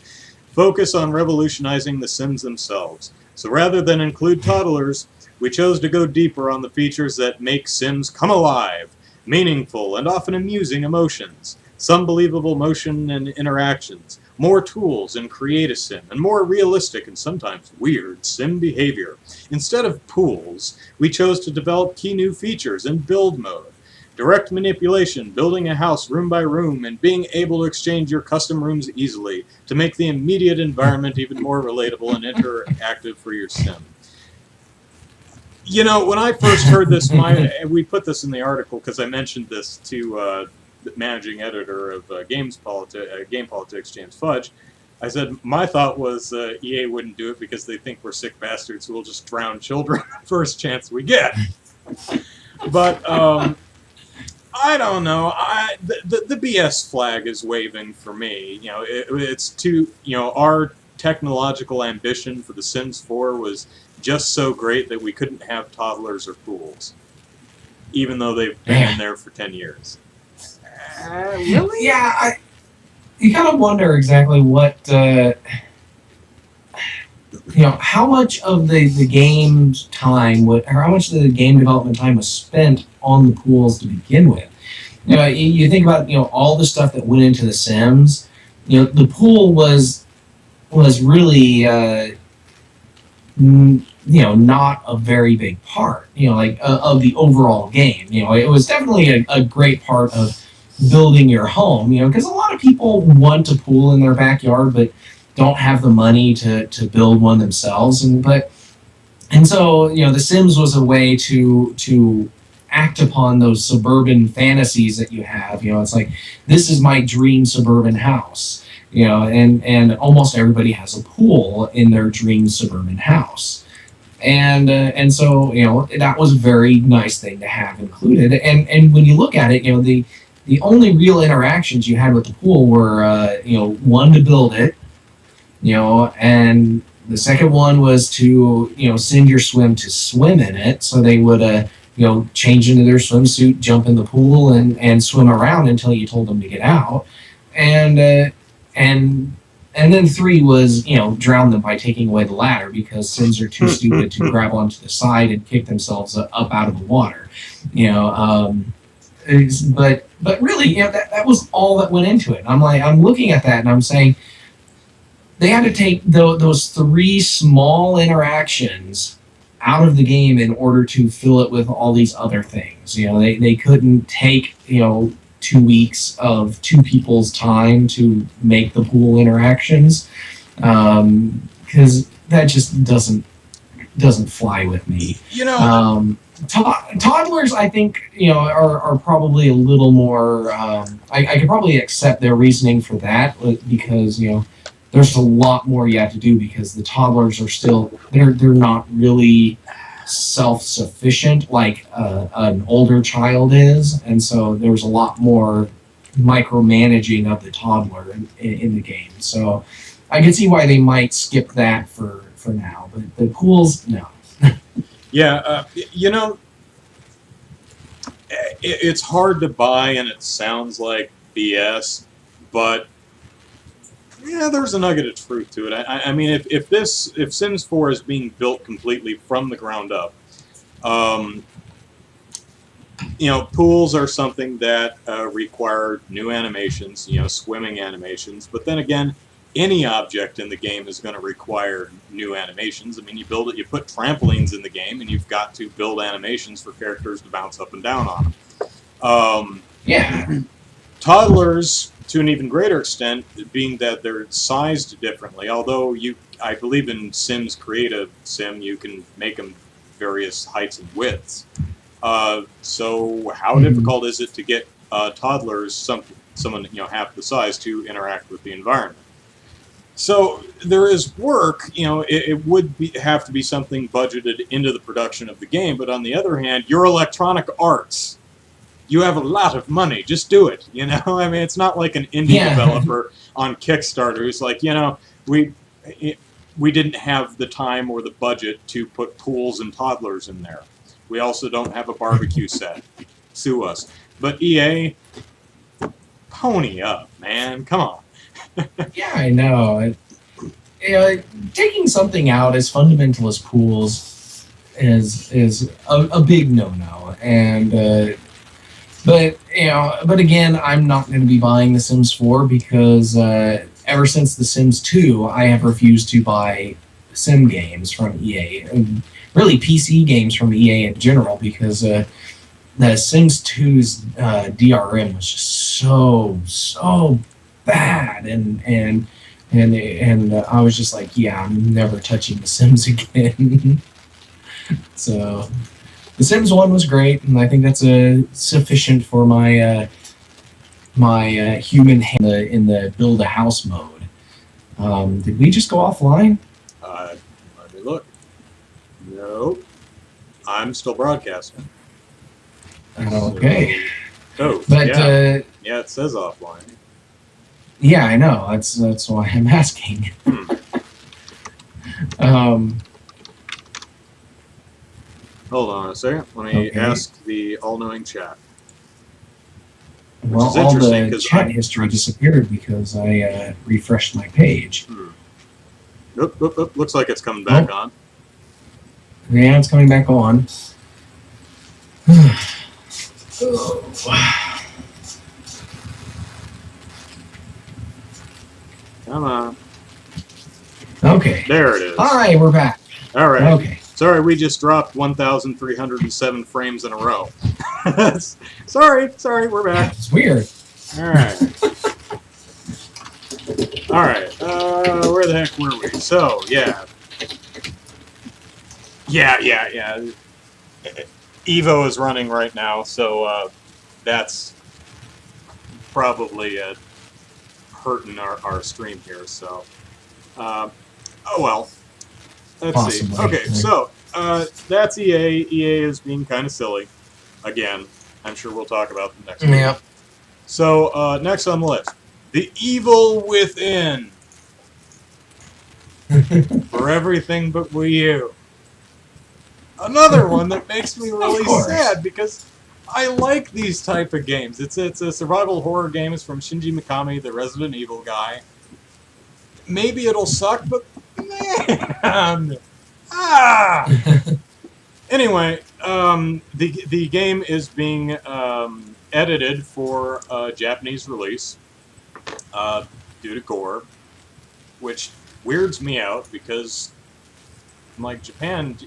Focus on revolutionizing the Sims themselves. So rather than include toddlers, we chose to go deeper on the features that make Sims come alive, meaningful, and often amusing emotions, some believable motion and interactions, more tools in Create a Sim, and more realistic and sometimes weird Sim behavior. Instead of pools, we chose to develop key new features in build mode. Direct manipulation, building a house room by room, and being able to exchange your custom rooms easily to make the immediate environment even more relatable and interactive for your Sim. You know, when I first heard this, we put this in the article because I mentioned this to the managing editor of GamePolitics, James Fudge. I said, my thought was EA wouldn't do it because they think we're sick bastards who will just drown children the first chance we get. But I don't know. The BS flag is waving for me. You know, it's too. You know, our technological ambition for The Sims 4 was just so great that we couldn't have toddlers or pools, even though they've been in there for 10 years. Really? Yeah, you kind of wonder exactly what, how much of the game's time, or how much of the game development time was spent on the pools to begin with. You know, you think about, all the stuff that went into The Sims. The pool was really, not a very big part, of the overall game. It was definitely a great part of building your home, because a lot of people want a pool in their backyard, but don't have the money to build one themselves. And so, The Sims was a way to act upon those suburban fantasies that you have. It's like, this is my dream suburban house. And almost everybody has a pool in their dream suburban house. And so that was a very nice thing to have included. And when you look at it, the only real interactions you had with the pool were one, to build it, and the second one was to send your swim to swim in it. So they would change into their swimsuit, jump in the pool, and swim around until you told them to get out. And then 3 was, drown them by taking away the ladder, because Sims are too stupid to grab onto the side and kick themselves up out of the water. But really, that was all that went into it. I'm looking at that and I'm saying, they had to take those 3 small interactions out of the game in order to fill it with all these other things. They couldn't take 2 weeks of 2 people's time to make the pool interactions, because that just doesn't fly with me. Toddlers, I think, are probably a little more. I could probably accept their reasoning for that, because there's a lot more you have to do, because the toddlers are still they're not really self-sufficient like an older child is, and so there's a lot more micromanaging of the toddler in the game. So I can see why they might skip that for now, but the pools, no. Yeah, it's hard to buy, and it sounds like BS, but yeah, there's a nugget of truth to it. I mean, if Sims 4 is being built completely from the ground up, pools are something that require new animations, swimming animations. But then again, any object in the game is going to require new animations. I mean, you build it, you put trampolines in the game, and you've got to build animations for characters to bounce up and down on them. Yeah. Toddlers, to an even greater extent, being that they're sized differently, although I believe in Sims Creative Sim, you can make them various heights and widths. So how difficult is it to get toddlers, someone half the size, to interact with the environment? So there is work. It would have to be something budgeted into the production of the game. But on the other hand, you're Electronic Arts. You have a lot of money. Just do it. I mean, it's not like an indie developer on Kickstarter who's like, we didn't have the time or the budget to put pools and toddlers in there. We also don't have a barbecue set. Sue us. But EA, pony up, man. Come on. Yeah, I know. Taking something out as fundamental as pools is a big no-no, and but again, I'm not going to be buying The Sims 4 because ever since The Sims 2, I have refused to buy sim games from EA, and really PC games from EA in general, because the Sims 2's DRM was just so bad, and I was just like, yeah, I'm never touching The Sims again. So The Sims 1 was great, and I think that's sufficient for my my human hand in the build a house mode. Did we just go offline? Let me look. No, I'm still broadcasting. Okay. So, But yeah, it says offline. yeah, I know. That's why I'm asking. Hold on a second. Let me ask the all-knowing chat. Well, all the chat history disappeared because I refreshed my page. Oop. Looks like it's coming back on. Yeah, it's coming back on. Come on. Okay. There it is. All right, we're back. All right. Okay. Sorry, we just dropped 1,307 frames in a row. Sorry, we're back. It's weird. All right. All right. Where the heck were we? So, yeah. Evo is running right now, so that's probably hurting our stream here. So, oh well. Let's Possibly. see. Okay, so that's EA. EA is being kind of silly. Again, I'm sure we'll talk about them next week. Yeah. So next on the list, The Evil Within. For everything but Wii U. Another one that makes me really sad because I like these type of games. It's a survival horror game. It's from Shinji Mikami, the Resident Evil guy. Maybe it'll suck, but man, Anyway, the game is being edited for a Japanese release due to gore, which weirds me out because I'm like, Japan,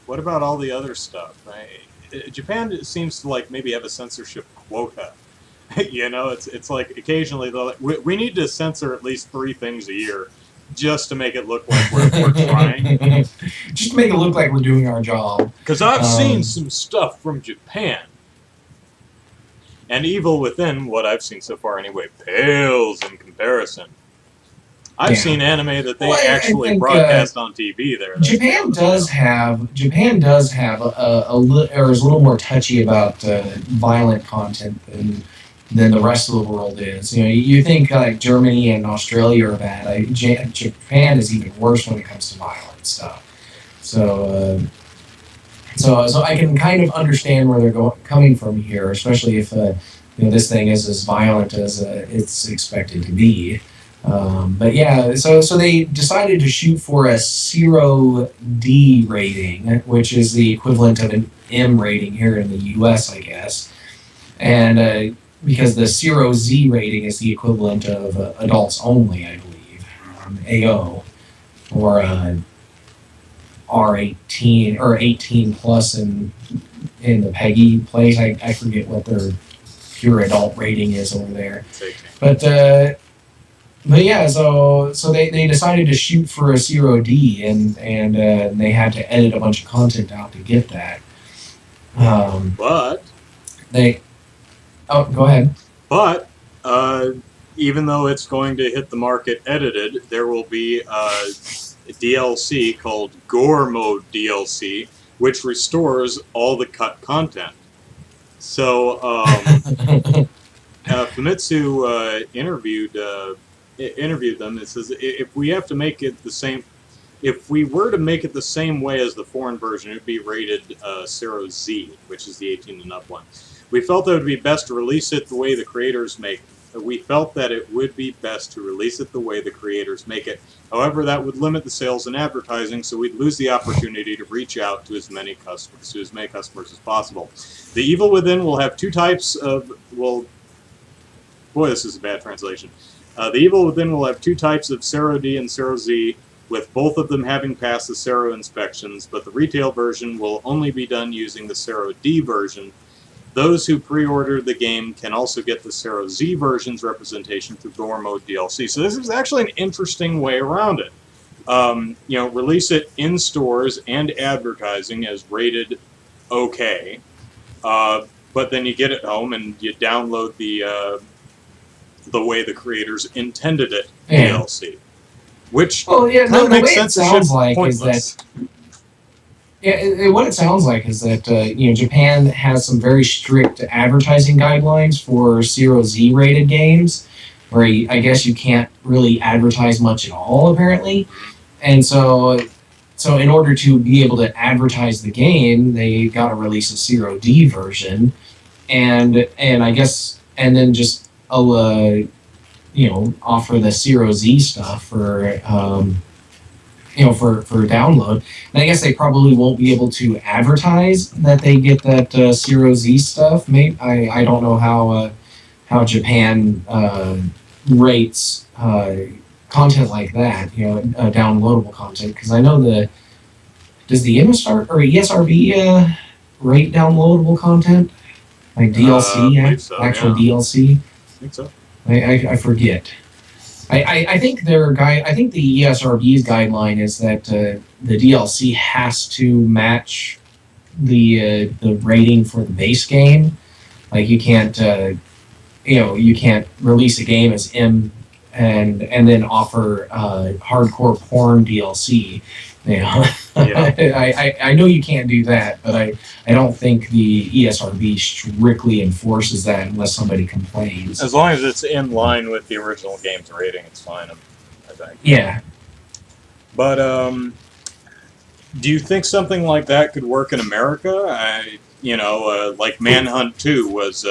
what about all the other stuff? Japan seems to like maybe have a censorship quota. You know, it's like occasionally they'll we need to censor at least 3 things a year just to make it look like we're trying. Just to make it look like we're doing our job. Because I've seen some stuff from Japan. And Evil Within, what I've seen so far anyway, pales in comparison. I've seen anime that they actually broadcast on TV there. Japan does have a little more touchy about violent content than the rest of the world is. You know, you think like Germany and Australia are bad. Japan is even worse when it comes to violent stuff. So I can kind of understand where they're coming from here, especially if this thing is as violent as it's expected to be. But yeah, so they decided to shoot for a 0D rating, which is the equivalent of an M rating here in the U.S., I guess. And because the 0Z rating is the equivalent of adults only, I believe, AO, or R18 or 18 plus in the PEGI place. I forget what their pure adult rating is over there. But yeah, so they decided to shoot for a 0D and they had to edit a bunch of content out to get that. But go ahead. But even though it's going to hit the market edited, there will be a DLC called Gore Mode DLC, which restores all the cut content. So Famitsu interviewed them. It says if we have to make it the same, if we were to make it the same way as the foreign version, it would be rated 0Z, which is the 18 and up one. We felt that it would be best to release it the way the creators make it. We felt that it would be best to release it the way the creators make it. However, that would limit the sales and advertising, so we'd lose the opportunity to reach out to as many customers as possible. The Evil Within will have 2 types of, well, boy, this is a bad translation. The Evil Within will have 2 types of 0D and 0Z, with both of them having passed the 0 inspections, but the retail version will only be done using the 0D version. Those who pre-order the game can also get the 0Z version's representation through Gore Mode DLC. So this is actually an interesting way around it. Release it in stores and advertising as rated OK, but then you get it home and you download the way the creators intended it DLC, which kind of makes censorship pointless. What it sounds like is that Japan has some very strict advertising guidelines for 0Z rated games, where I guess you can't really advertise much at all apparently, and so in order to be able to advertise the game, they got to release a 0D version, and I guess then just offer the 0Z stuff for download. And I guess they probably won't be able to advertise that they get that 0Z stuff. Maybe I don't know how Japan rates content like that, downloadable content, because I know does the MSR or ESRB rate downloadable content, like DLC, actual DLC? I think so. I forget. I think the ESRB's guideline is that the DLC has to match the rating for the base game. Like you can't you can't release a game as M and then offer hardcore porn DLC. You know, Yeah. I know you can't do that, but I don't think the ESRB strictly enforces that unless somebody complains. As long as it's in line with the original game's rating, it's fine, I think. Yeah. But do you think something like that could work in America? Like Manhunt 2 was,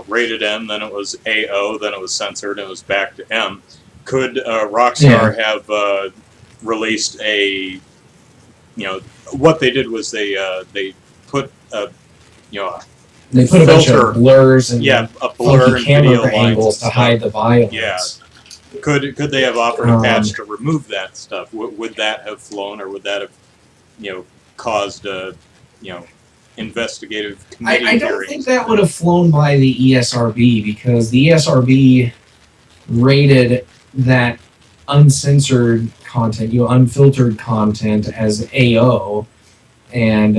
rated M, then it was AO, then it was censored, and it was back to M. Could Rockstar have released a, what they did was they put a, they put a bunch of blurs and a blur and video angles to hide the violence. Yeah. Could they have offered a patch to remove that stuff? Would that have flown, or would that have, caused a, investigative committee I don't think that would have flown by the ESRB, because the ESRB rated that uncensored content, unfiltered content as AO, and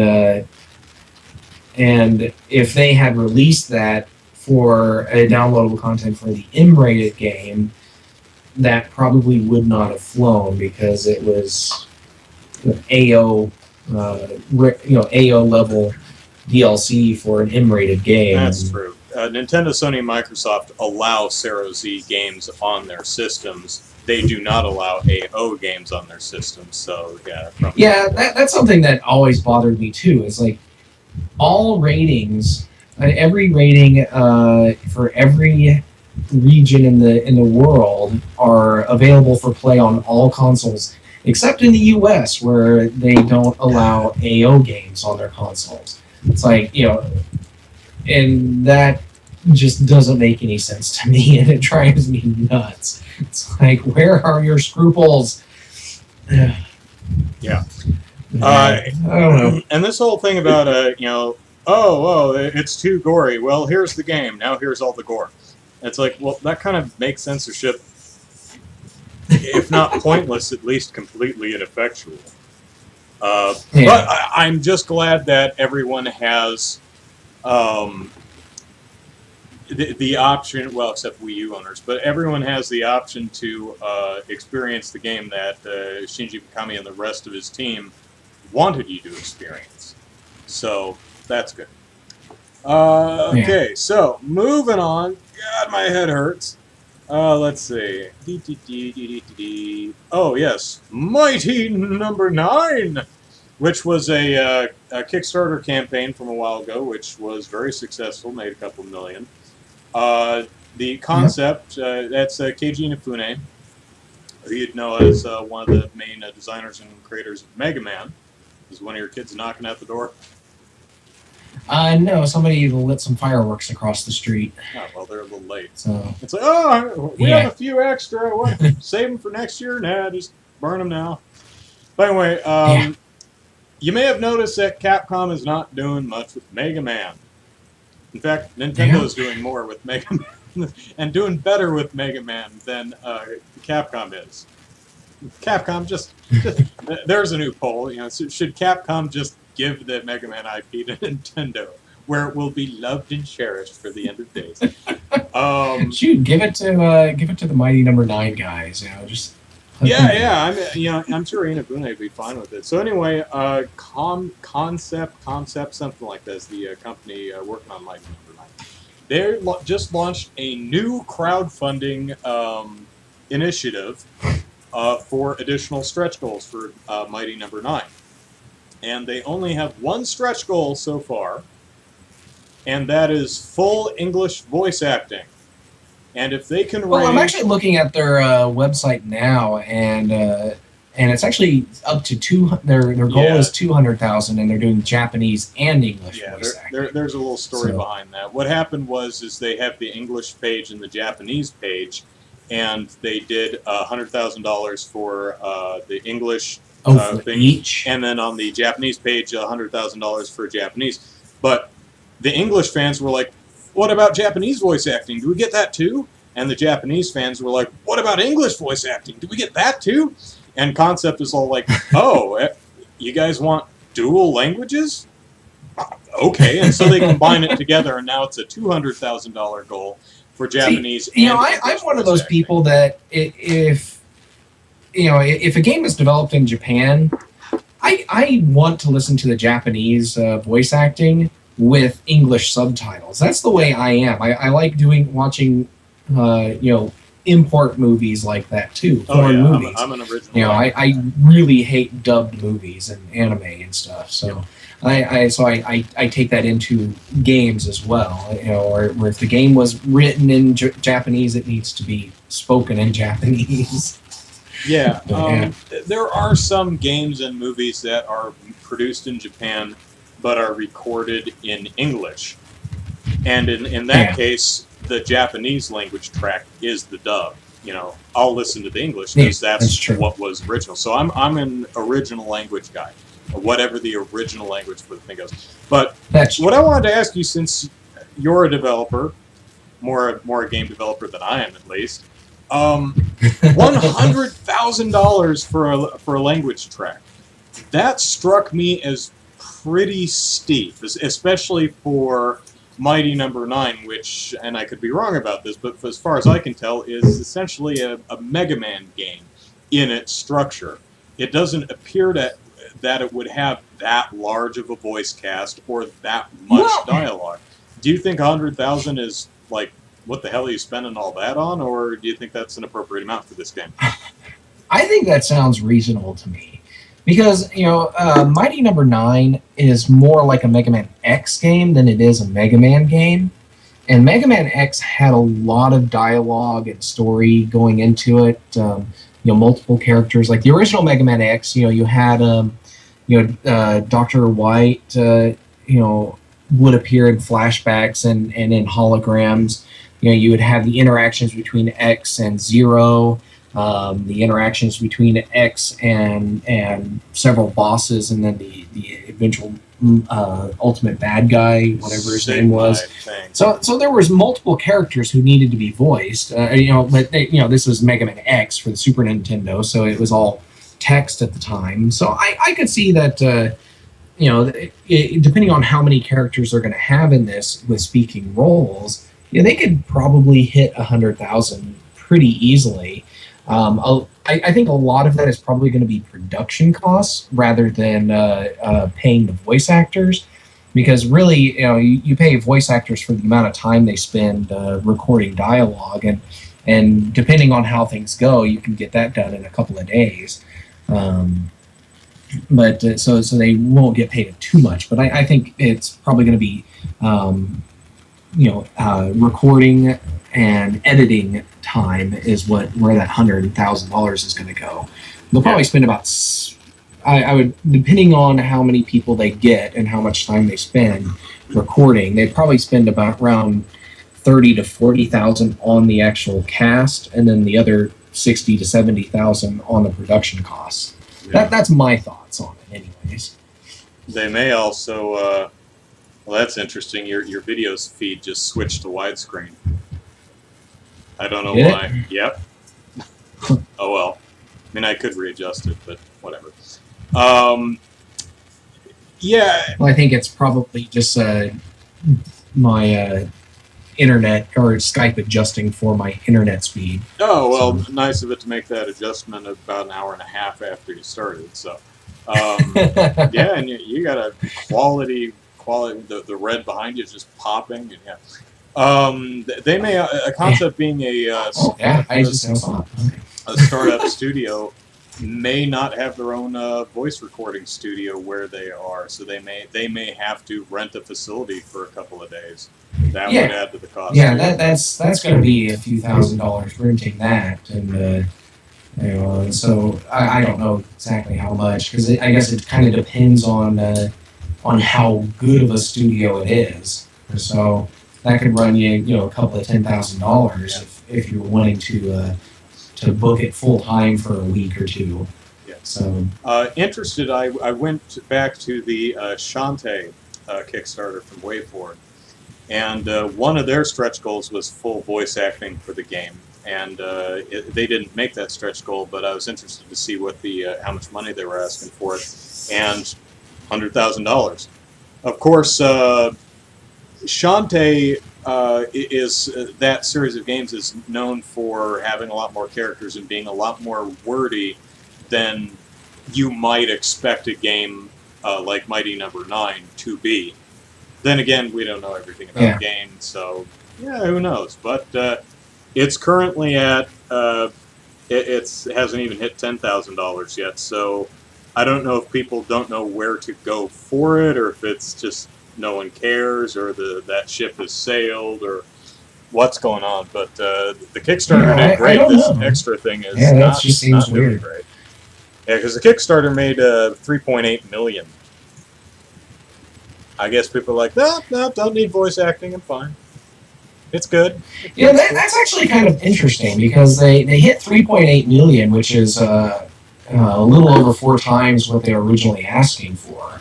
if they had released that for a downloadable content for the M-rated game, that probably would not have flown, because it was AO, AO level DLC for an M-rated game. That's true. Nintendo, Sony, and Microsoft allow Zero Z games on their systems. They do not allow AO games on their systems. So yeah. That's something that always bothered me too. Is like all ratings, every rating for every region in the world are available for play on all consoles, except in the US, where they don't allow AO games on their consoles. It's like, and that just doesn't make any sense to me, and it drives me nuts. It's like, where are your scruples? Yeah. I don't know. And this whole thing about, it's too gory. Well, here's the game. Now here's all the gore. It's like, well, that kind of makes censorship, if not pointless, at least completely ineffectual. But I'm just glad that everyone has the option, well, except Wii U owners, but everyone has the option to experience the game that Shinji Mikami and the rest of his team wanted you to experience. So, that's good. Okay, so, moving on. God, my head hurts. Let's see. Oh, yes. Mighty number 9! Which was a Kickstarter campaign from a while ago, which was very successful, made a couple million. The concept, that's Keiji Inafune, who you'd know as one of the main designers and creators of Mega Man. Is one of your kids knocking at the door? No, somebody lit some fireworks across the street. Oh, well, they're a little late. So it's like, we have a few extra. What? Save them for next year? Nah, just burn them now. But anyway, you may have noticed that Capcom is not doing much with Mega Man. In fact, Nintendo's doing more with Mega Man and doing better with Mega Man than Capcom is. Capcom just there's a new poll. Should Capcom just give the Mega Man IP to Nintendo, where it will be loved and cherished for the end of days? Shoot, give it to the Mighty Number 9 guys. Just. I'm sure Inafune would be fine with it. So anyway, Concept, something like this, the company working on Mighty Number 9. They just launched a new crowdfunding initiative for additional stretch goals for Mighty Number 9. And they only have one stretch goal so far, and that is full English voice acting. And if they can raise... I'm actually looking at their website now, and it's actually up to their goal is 200,000, and they're doing Japanese and English voice acting. There's a little story behind that. What happened is they have the English page and the Japanese page, and they did $100,000 for the English thing, each, and then on the Japanese page, $100,000 for Japanese. But the English fans were like, what about Japanese voice acting? Do we get that too? And the Japanese fans were like, what about English voice acting? Do we get that too? And Concept is all like, oh, you guys want dual languages? Okay, and so they combine it together, and now it's a $200,000 goal for Japanese. See, I'm one of those people that if a game is developed in Japan, I want to listen to the Japanese voice acting with English subtitles. That's the way I am. I like watching, import movies like that too. Foreign movies. I'm an original. I really hate dubbed movies and anime and stuff. So I take that into games as well. Or if the game was written in Japanese, it needs to be spoken in Japanese. Yeah, there are some games and movies that are produced in Japan but are recorded in English. And in that case, the Japanese language track is the dub. I'll listen to the English because that's what was original. So I'm an original language guy, or whatever the original language for the thing goes. But what I wanted to ask you, since you're a developer, more a game developer than I am at least, $100,000 for a language track. That struck me as pretty steep, especially for Mighty Number 9, which, and I could be wrong about this, but as far as I can tell, is essentially a Mega Man game in its structure. It doesn't appear that it would have that large of a voice cast or that much dialogue. Do you think 100,000 is like, what the hell are you spending all that on, or do you think that's an appropriate amount for this game? I think that sounds reasonable to me, because Mighty Number 9 is more like a Mega Man X game than it is a Mega Man game, and Mega Man X had a lot of dialogue and story going into it. Multiple characters, like the original Mega Man X. You had Dr. White. Would appear in flashbacks and in holograms. You would have the interactions between X and Zero, the interactions between X and several bosses, and then the eventual ultimate bad guy, whatever his name was. So there was multiple characters who needed to be voiced. But this was Mega Man X for the Super Nintendo, so it was all text at the time. So I could see that. Depending on how many characters they're going to have in this with speaking roles, they could probably hit 100,000 pretty easily. I think a lot of that is probably going to be production costs rather than paying the voice actors, because really, you pay voice actors for the amount of time they spend recording dialogue, and depending on how things go, you can get that done in a couple of days. But so they won't get paid too much. But I think it's probably going to be, recording and editing time is where that $100,000 is going to go. They'll probably spend about, I would, depending on how many people they get and how much time they spend recording, they'd probably spend about around 30 to 40,000 on the actual cast, and then the other 60 to 70,000 on the production costs. Yeah. That's my thoughts on it, anyways. They may also, well, that's interesting. Your videos feed just switched to widescreen. I don't know why. Yep. Oh well. I mean, I could readjust it, but whatever. Yeah. Well, I think it's probably just my internet or Skype adjusting for my internet speed. Oh, well, so. Nice of it to make that adjustment about an hour and a half after you started. So, yeah, and you got a quality. The red behind you is just popping. And, yeah. They may a concept being a startup studio may not have their own voice recording studio where they are, so they may have to rent a facility for a couple of days. That would add to the cost. Yeah, that's going to be a few $1,000s renting that, and so I don't know exactly how much, because I guess it kind of depends on how good of a studio it is. So that could run you a couple of $10,000 if you're wanting to book it full time for a week or two. Yeah. So interested, I went back to the Shantae Kickstarter from WayForward, and one of their stretch goals was full voice acting for the game, and they didn't make that stretch goal, but I was interested to see what how much money they were asking for it, and $100,000. Of course, Shantae is that series of games is known for having a lot more characters and being a lot more wordy than you might expect a game like Mighty Number 9 to be. Then again, we don't know everything about the game, so yeah, who knows? But it's currently at it hasn't even hit $10,000 yet, so I don't know if people don't know where to go for it, or if it's just no one cares, or that ship has sailed, or what's going on. But the Kickstarter did great. This extra thing is that just seems weird. Great. Yeah, because the Kickstarter made $3.8 million. I guess people are like, no, don't need voice acting. I'm fine. It's good. Yeah, that's actually kind of interesting because they hit 3.8 million, which is a little over 4 times what they were originally asking for.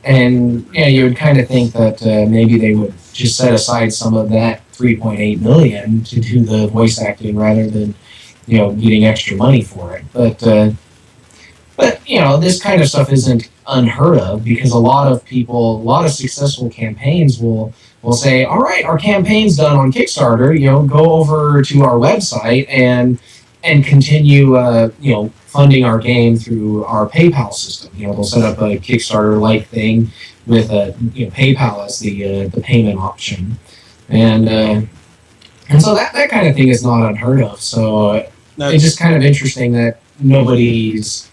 And yeah, you would kind of think that maybe they would just set aside some of that 3.8 million to do the voice acting rather than getting extra money for it. But this kind of stuff isn't unheard of because a lot of successful campaigns will say, all right, our campaign's done on Kickstarter, go over to our website and continue, funding our game through our PayPal system. They'll set up a Kickstarter-like thing with PayPal as the payment option, and so that kind of thing is not unheard of. So it's just kind of interesting that nobody's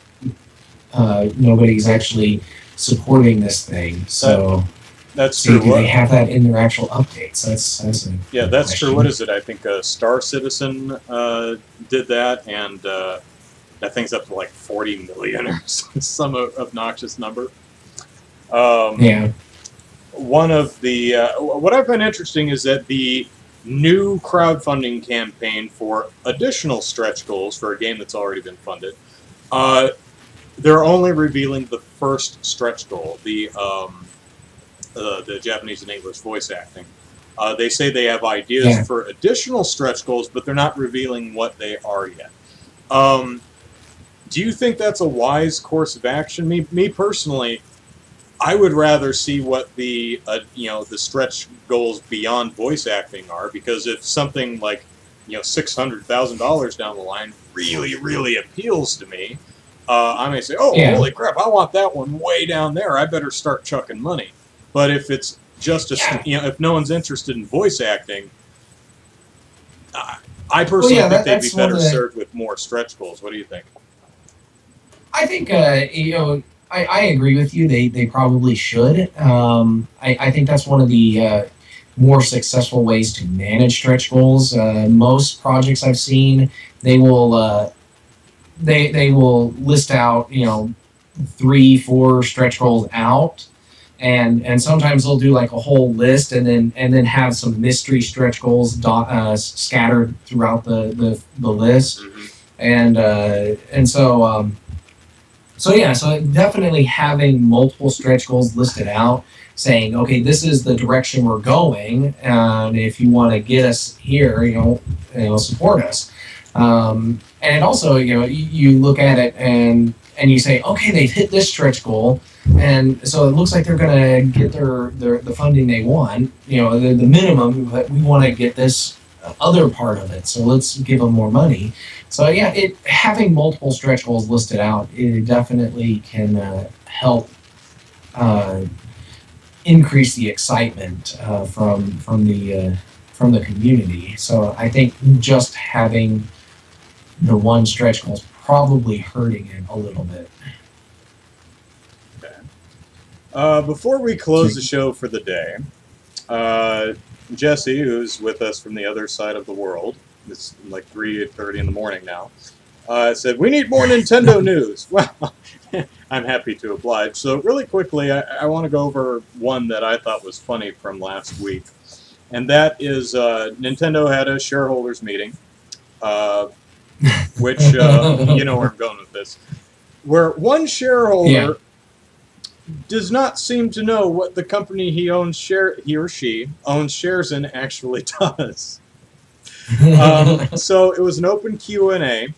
actually supporting this thing. So. That's true. Do they have that in their actual updates? That's that's true. What is it? I think Star Citizen did that, and that thing's up to like 40 million or some obnoxious number. One of the what I find interesting is that the new crowdfunding campaign for additional stretch goals for a game that's already been funded, they're only revealing the first stretch goal, the Japanese and English voice acting. They say they have ideas for additional stretch goals, but they're not revealing what they are yet. Do you think that's a wise course of action? Me personally, I would rather see what the the stretch goals beyond voice acting are, because if something like $600,000 down the line really appeals to me, I may say, holy crap, I want that one way down there. I better start chucking money. But if it's just if no one's interested in voice acting, I personally think they'd be better served with more stretch goals. What do you think? I think I agree with you. They probably should. I think that's one of the more successful ways to manage stretch goals. Most projects I've seen, they will list out 3-4 stretch goals out. And sometimes they'll do like a whole list and then have some mystery stretch goals scattered throughout the list, and so definitely having multiple stretch goals listed out, saying, okay, this is the direction we're going, and if you want to get us here, support us, and also you look at it and you say, okay, they've hit this stretch goal. And so it looks like they're going to get the funding they want, the minimum, but we want to get this other part of it. So let's give them more money. So having multiple stretch goals listed out, it definitely can help increase the excitement from the community. So I think just having the one stretch goal is probably hurting it a little bit. Before we close the show for the day, Jesse, who's with us from the other side of the world, it's like 3:30 in the morning now, said, we need more Nintendo news. Well, I'm happy to oblige. So really quickly, I want to go over one that I thought was funny from last week. And that is Nintendo had a shareholders meeting, which, you know where I'm going with this, where one shareholder does not seem to know what the company he or she owns shares in actually does. So it was an open Q&A,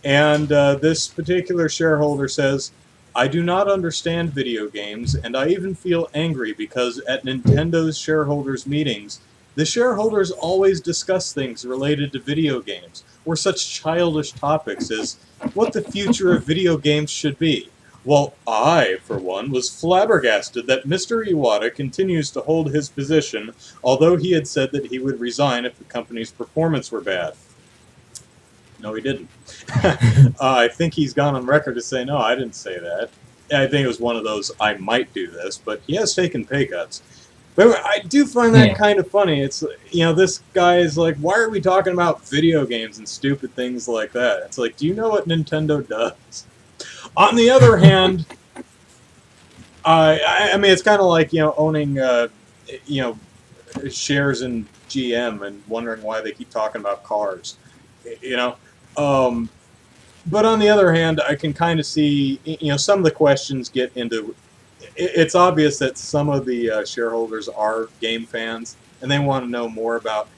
and this particular shareholder says, I do not understand video games, and I even feel angry because at Nintendo's shareholders' meetings, the shareholders always discuss things related to video games, or such childish topics as what the future of video games should be. Well, I, for one, was flabbergasted that Mr. Iwata continues to hold his position, although he had said that he would resign if the company's performance were bad. No, he didn't. I think he's gone on record to say, no, I didn't say that. I think it was one of those, I might do this, but he has taken pay cuts. But I do find that kind of funny. It's, this guy is like, why are we talking about video games and stupid things like that? It's like, do you know what Nintendo does? On the other hand, I mean, it's kind of like, owning, shares in GM and wondering why they keep talking about cars, But on the other hand, I can kind of see, some of the questions get into. It's obvious that some of the shareholders are game fans, and they want to know more about.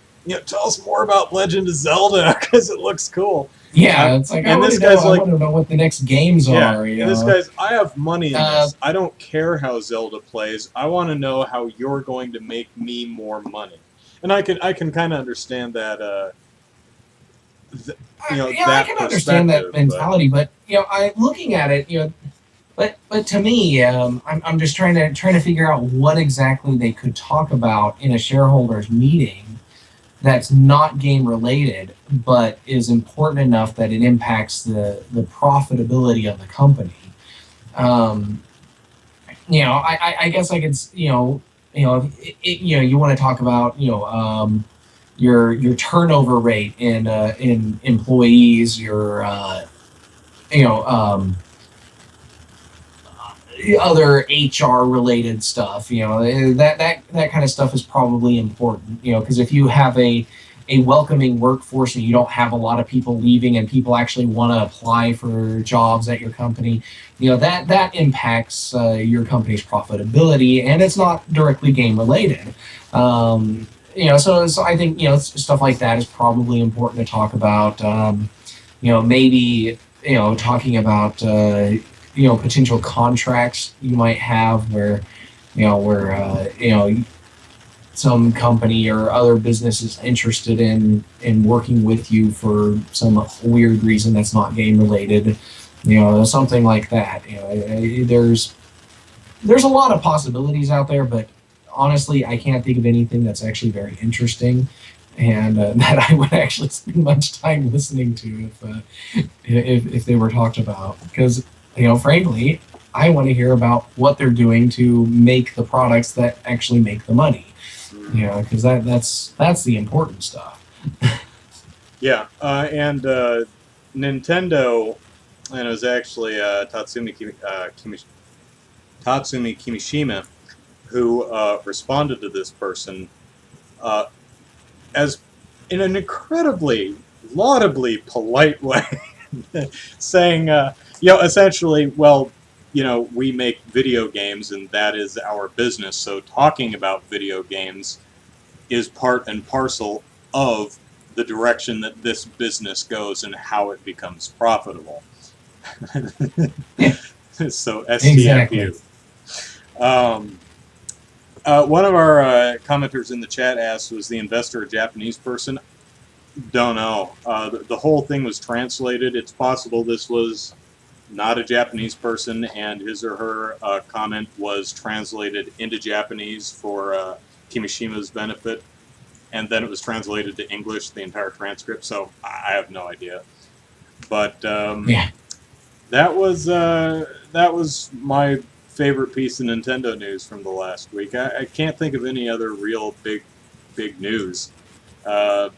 Tell us more about Legend of Zelda because it looks cool. Yeah, it's like, I want to know what the next games are. And this guy's, I have money in this. I don't care how Zelda plays. I want to know how you're going to make me more money. And I can kind of understand that. I can understand that mentality, but I looking at it, but to me, I'm just trying to figure out what exactly they could talk about in a shareholders meeting that's not game related, but is important enough that it impacts the profitability of the company. I guess I could, you want to talk about, your turnover rate in employees, your other HR related stuff, that kind of stuff is probably important, because if you have a welcoming workforce and you don't have a lot of people leaving and people actually want to apply for jobs at your company, that impacts your company's profitability, and it's not directly game related. So I think, stuff like that is probably important to talk about. Maybe, talking about, potential contracts you might have where some company or other business is interested in working with you for some weird reason that's not game related, something like that. There's a lot of possibilities out there, but honestly, I can't think of anything that's actually very interesting and that I would actually spend much time listening to if they were talked about. Because, frankly, I want to hear about what they're doing to make the products that actually make the money. Because that's the important stuff. Yeah, and Nintendo, and it was actually Tatsumi Kimishima, who responded to this person as in an incredibly, laudably polite way, saying, essentially, well, we make video games and that is our business, so talking about video games is part and parcel of the direction that this business goes and how it becomes profitable. So, STFU. Exactly. One of our commenters in the chat asked, was the investor a Japanese person? Don't know. The whole thing was translated. It's possible this was not a Japanese person, and his or her comment was translated into Japanese for Kimishima's benefit, and then it was translated to English, the entire transcript, so I have no idea. But that was my favorite piece of Nintendo news from the last week. I can't think of any other real big news. I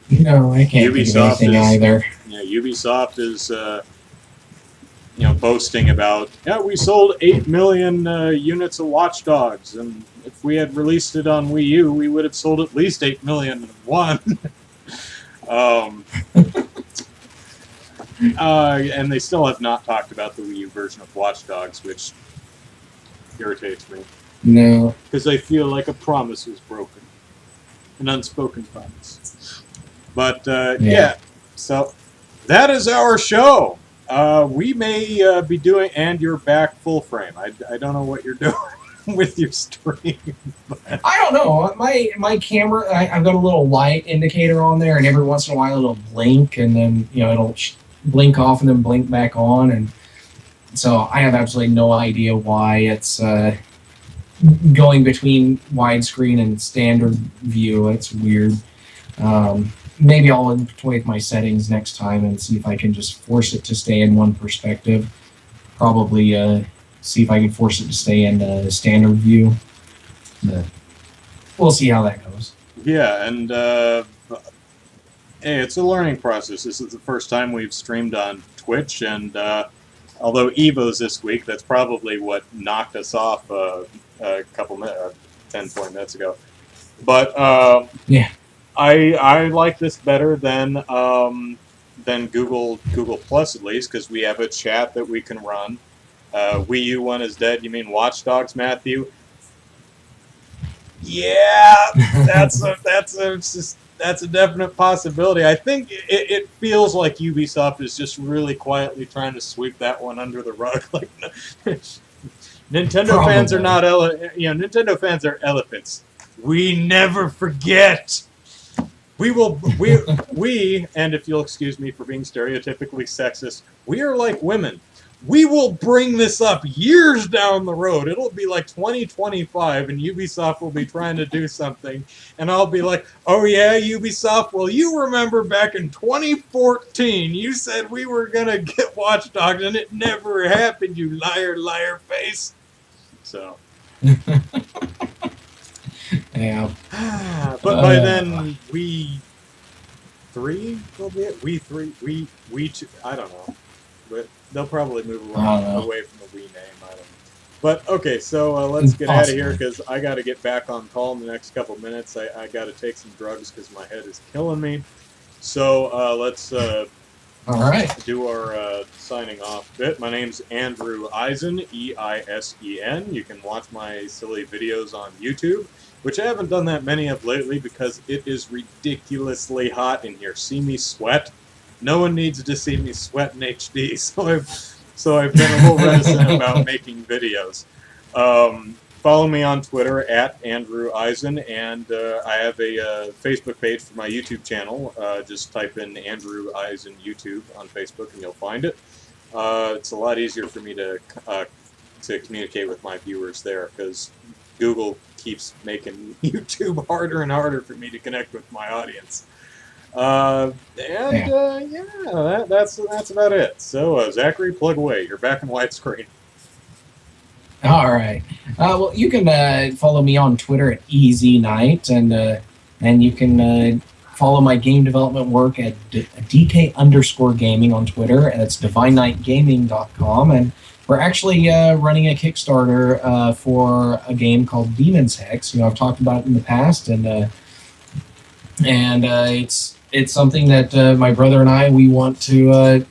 can't Ubisoft think of anything either. Ubisoft is boasting about, we sold 8 million units of Watch Dogs, and if we had released it on Wii U, we would have sold at least 8 million of one. And they still have not talked about the Wii U version of Watch Dogs, which irritates me. No. Because I feel like a promise was broken. An unspoken promise. But, so that is our show. We may be doing, and you're back full frame. I don't know what you're doing with your stream. I don't know. My camera, I've got a little light indicator on there, and every once in a while it'll blink, and then it'll blink off and then blink back on, and so I have absolutely no idea why it's going between widescreen and standard view. It's weird. Maybe I'll toy with my settings next time and see if I can just force it to stay in one perspective. Probably see if I can force it to stay in standard view. But we'll see how that goes. Yeah, and hey, it's a learning process. This is the first time we've streamed on Twitch, and although Evo's this week, that's probably what knocked us off a couple minutes, 10, 20 minutes ago. But yeah. I like this better than Google Plus, at least, because we have a chat that we can run. Wii U one is dead. You mean Watch Dogs, Matthew? Yeah, that's a definite possibility. I think it feels like Ubisoft is just really quietly trying to sweep that one under the rug. Like Nintendo fans are not Nintendo fans are elephants. We never forget. We, and if you'll excuse me for being stereotypically sexist, we are like women. We will bring this up years down the road. It'll be like 2025, and Ubisoft will be trying to do something, and I'll be like, oh yeah, Ubisoft, well, you remember back in 2014, you said we were going to get Watch Dogs, and it never happened, you liar, liar face. So... yeah. But by then, we three will be it. We two. I don't know, but they'll probably move away from the Wii name. I don't know. But okay, so let's get out of here because I got to get back on call in the next couple minutes. I got to take some drugs because my head is killing me. So let's all right, do our signing off bit. My name's Andrew Eisen, Eisen. You can watch my silly videos on YouTube, which I haven't done that many of lately because it is ridiculously hot in here. See me sweat? No one needs to see me sweat in HD, so I've been a little reticent about making videos. Follow me on Twitter at Andrew Eisen, and I have a Facebook page for my YouTube channel. Just type in Andrew Eisen YouTube on Facebook and you'll find it. It's a lot easier for me to communicate with my viewers there because Google keeps making YouTube harder and harder for me to connect with my audience. Yeah, that's about it. So, Zachary, plug away. You're back in widescreen. All right. Well, you can follow me on Twitter at EZKnight, and you can follow my game development work at DK_gaming on Twitter, and it's divineknightgaming.com, and we're actually running a Kickstarter for a game called Demon's Hex. I've talked about it in the past, and it's something that my brother and I we want to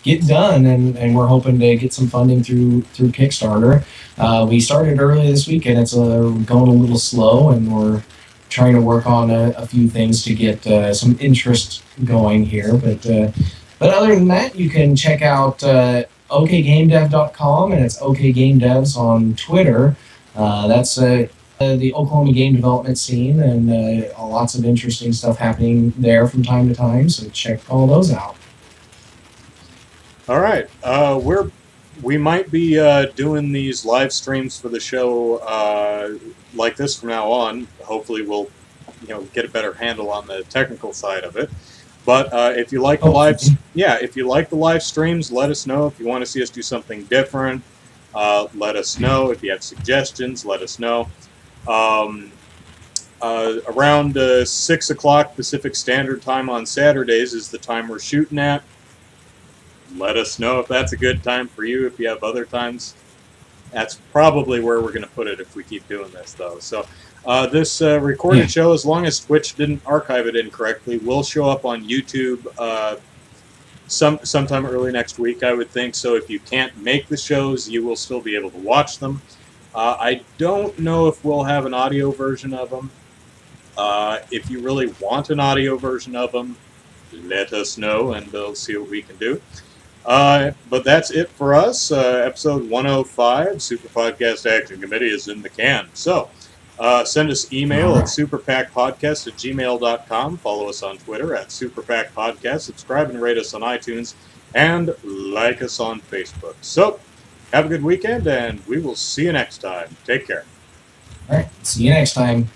get done, and we're hoping to get some funding through Kickstarter. We started early this week, and it's going a little slow, and we're trying to work on a few things to get some interest going here. But other than that, you can check out okgamedev.com, and it's okgamedevs on Twitter. That's the Oklahoma game development scene, and lots of interesting stuff happening there from time to time, so check all those out. All right, we might be doing these live streams for the show like this from now on. Hopefully, we'll get a better handle on the technical side of it. But if you like the if you like the live streams, let us know. If you want to see us do something different, let us know. If you have suggestions, let us know. Around 6 o'clock Pacific Standard Time on Saturdays is the time we're shooting at. Let us know if that's a good time for you. If you have other times, that's probably where we're going to put it if we keep doing this, though. So this recorded show, as long as Twitch didn't archive it incorrectly, will show up on YouTube sometime early next week, I would think. So if you can't make the shows, you will still be able to watch them. I don't know if we'll have an audio version of them. If you really want an audio version of them, let us know, and we'll see what we can do. But that's it for us. Episode 105, Super Podcast Action Committee is in the can. So send us email at superpacpodcast@gmail.com. Follow us on Twitter at superpacpodcast. Subscribe and rate us on iTunes. And like us on Facebook. So have a good weekend, and we will see you next time. Take care. All right. See you next time.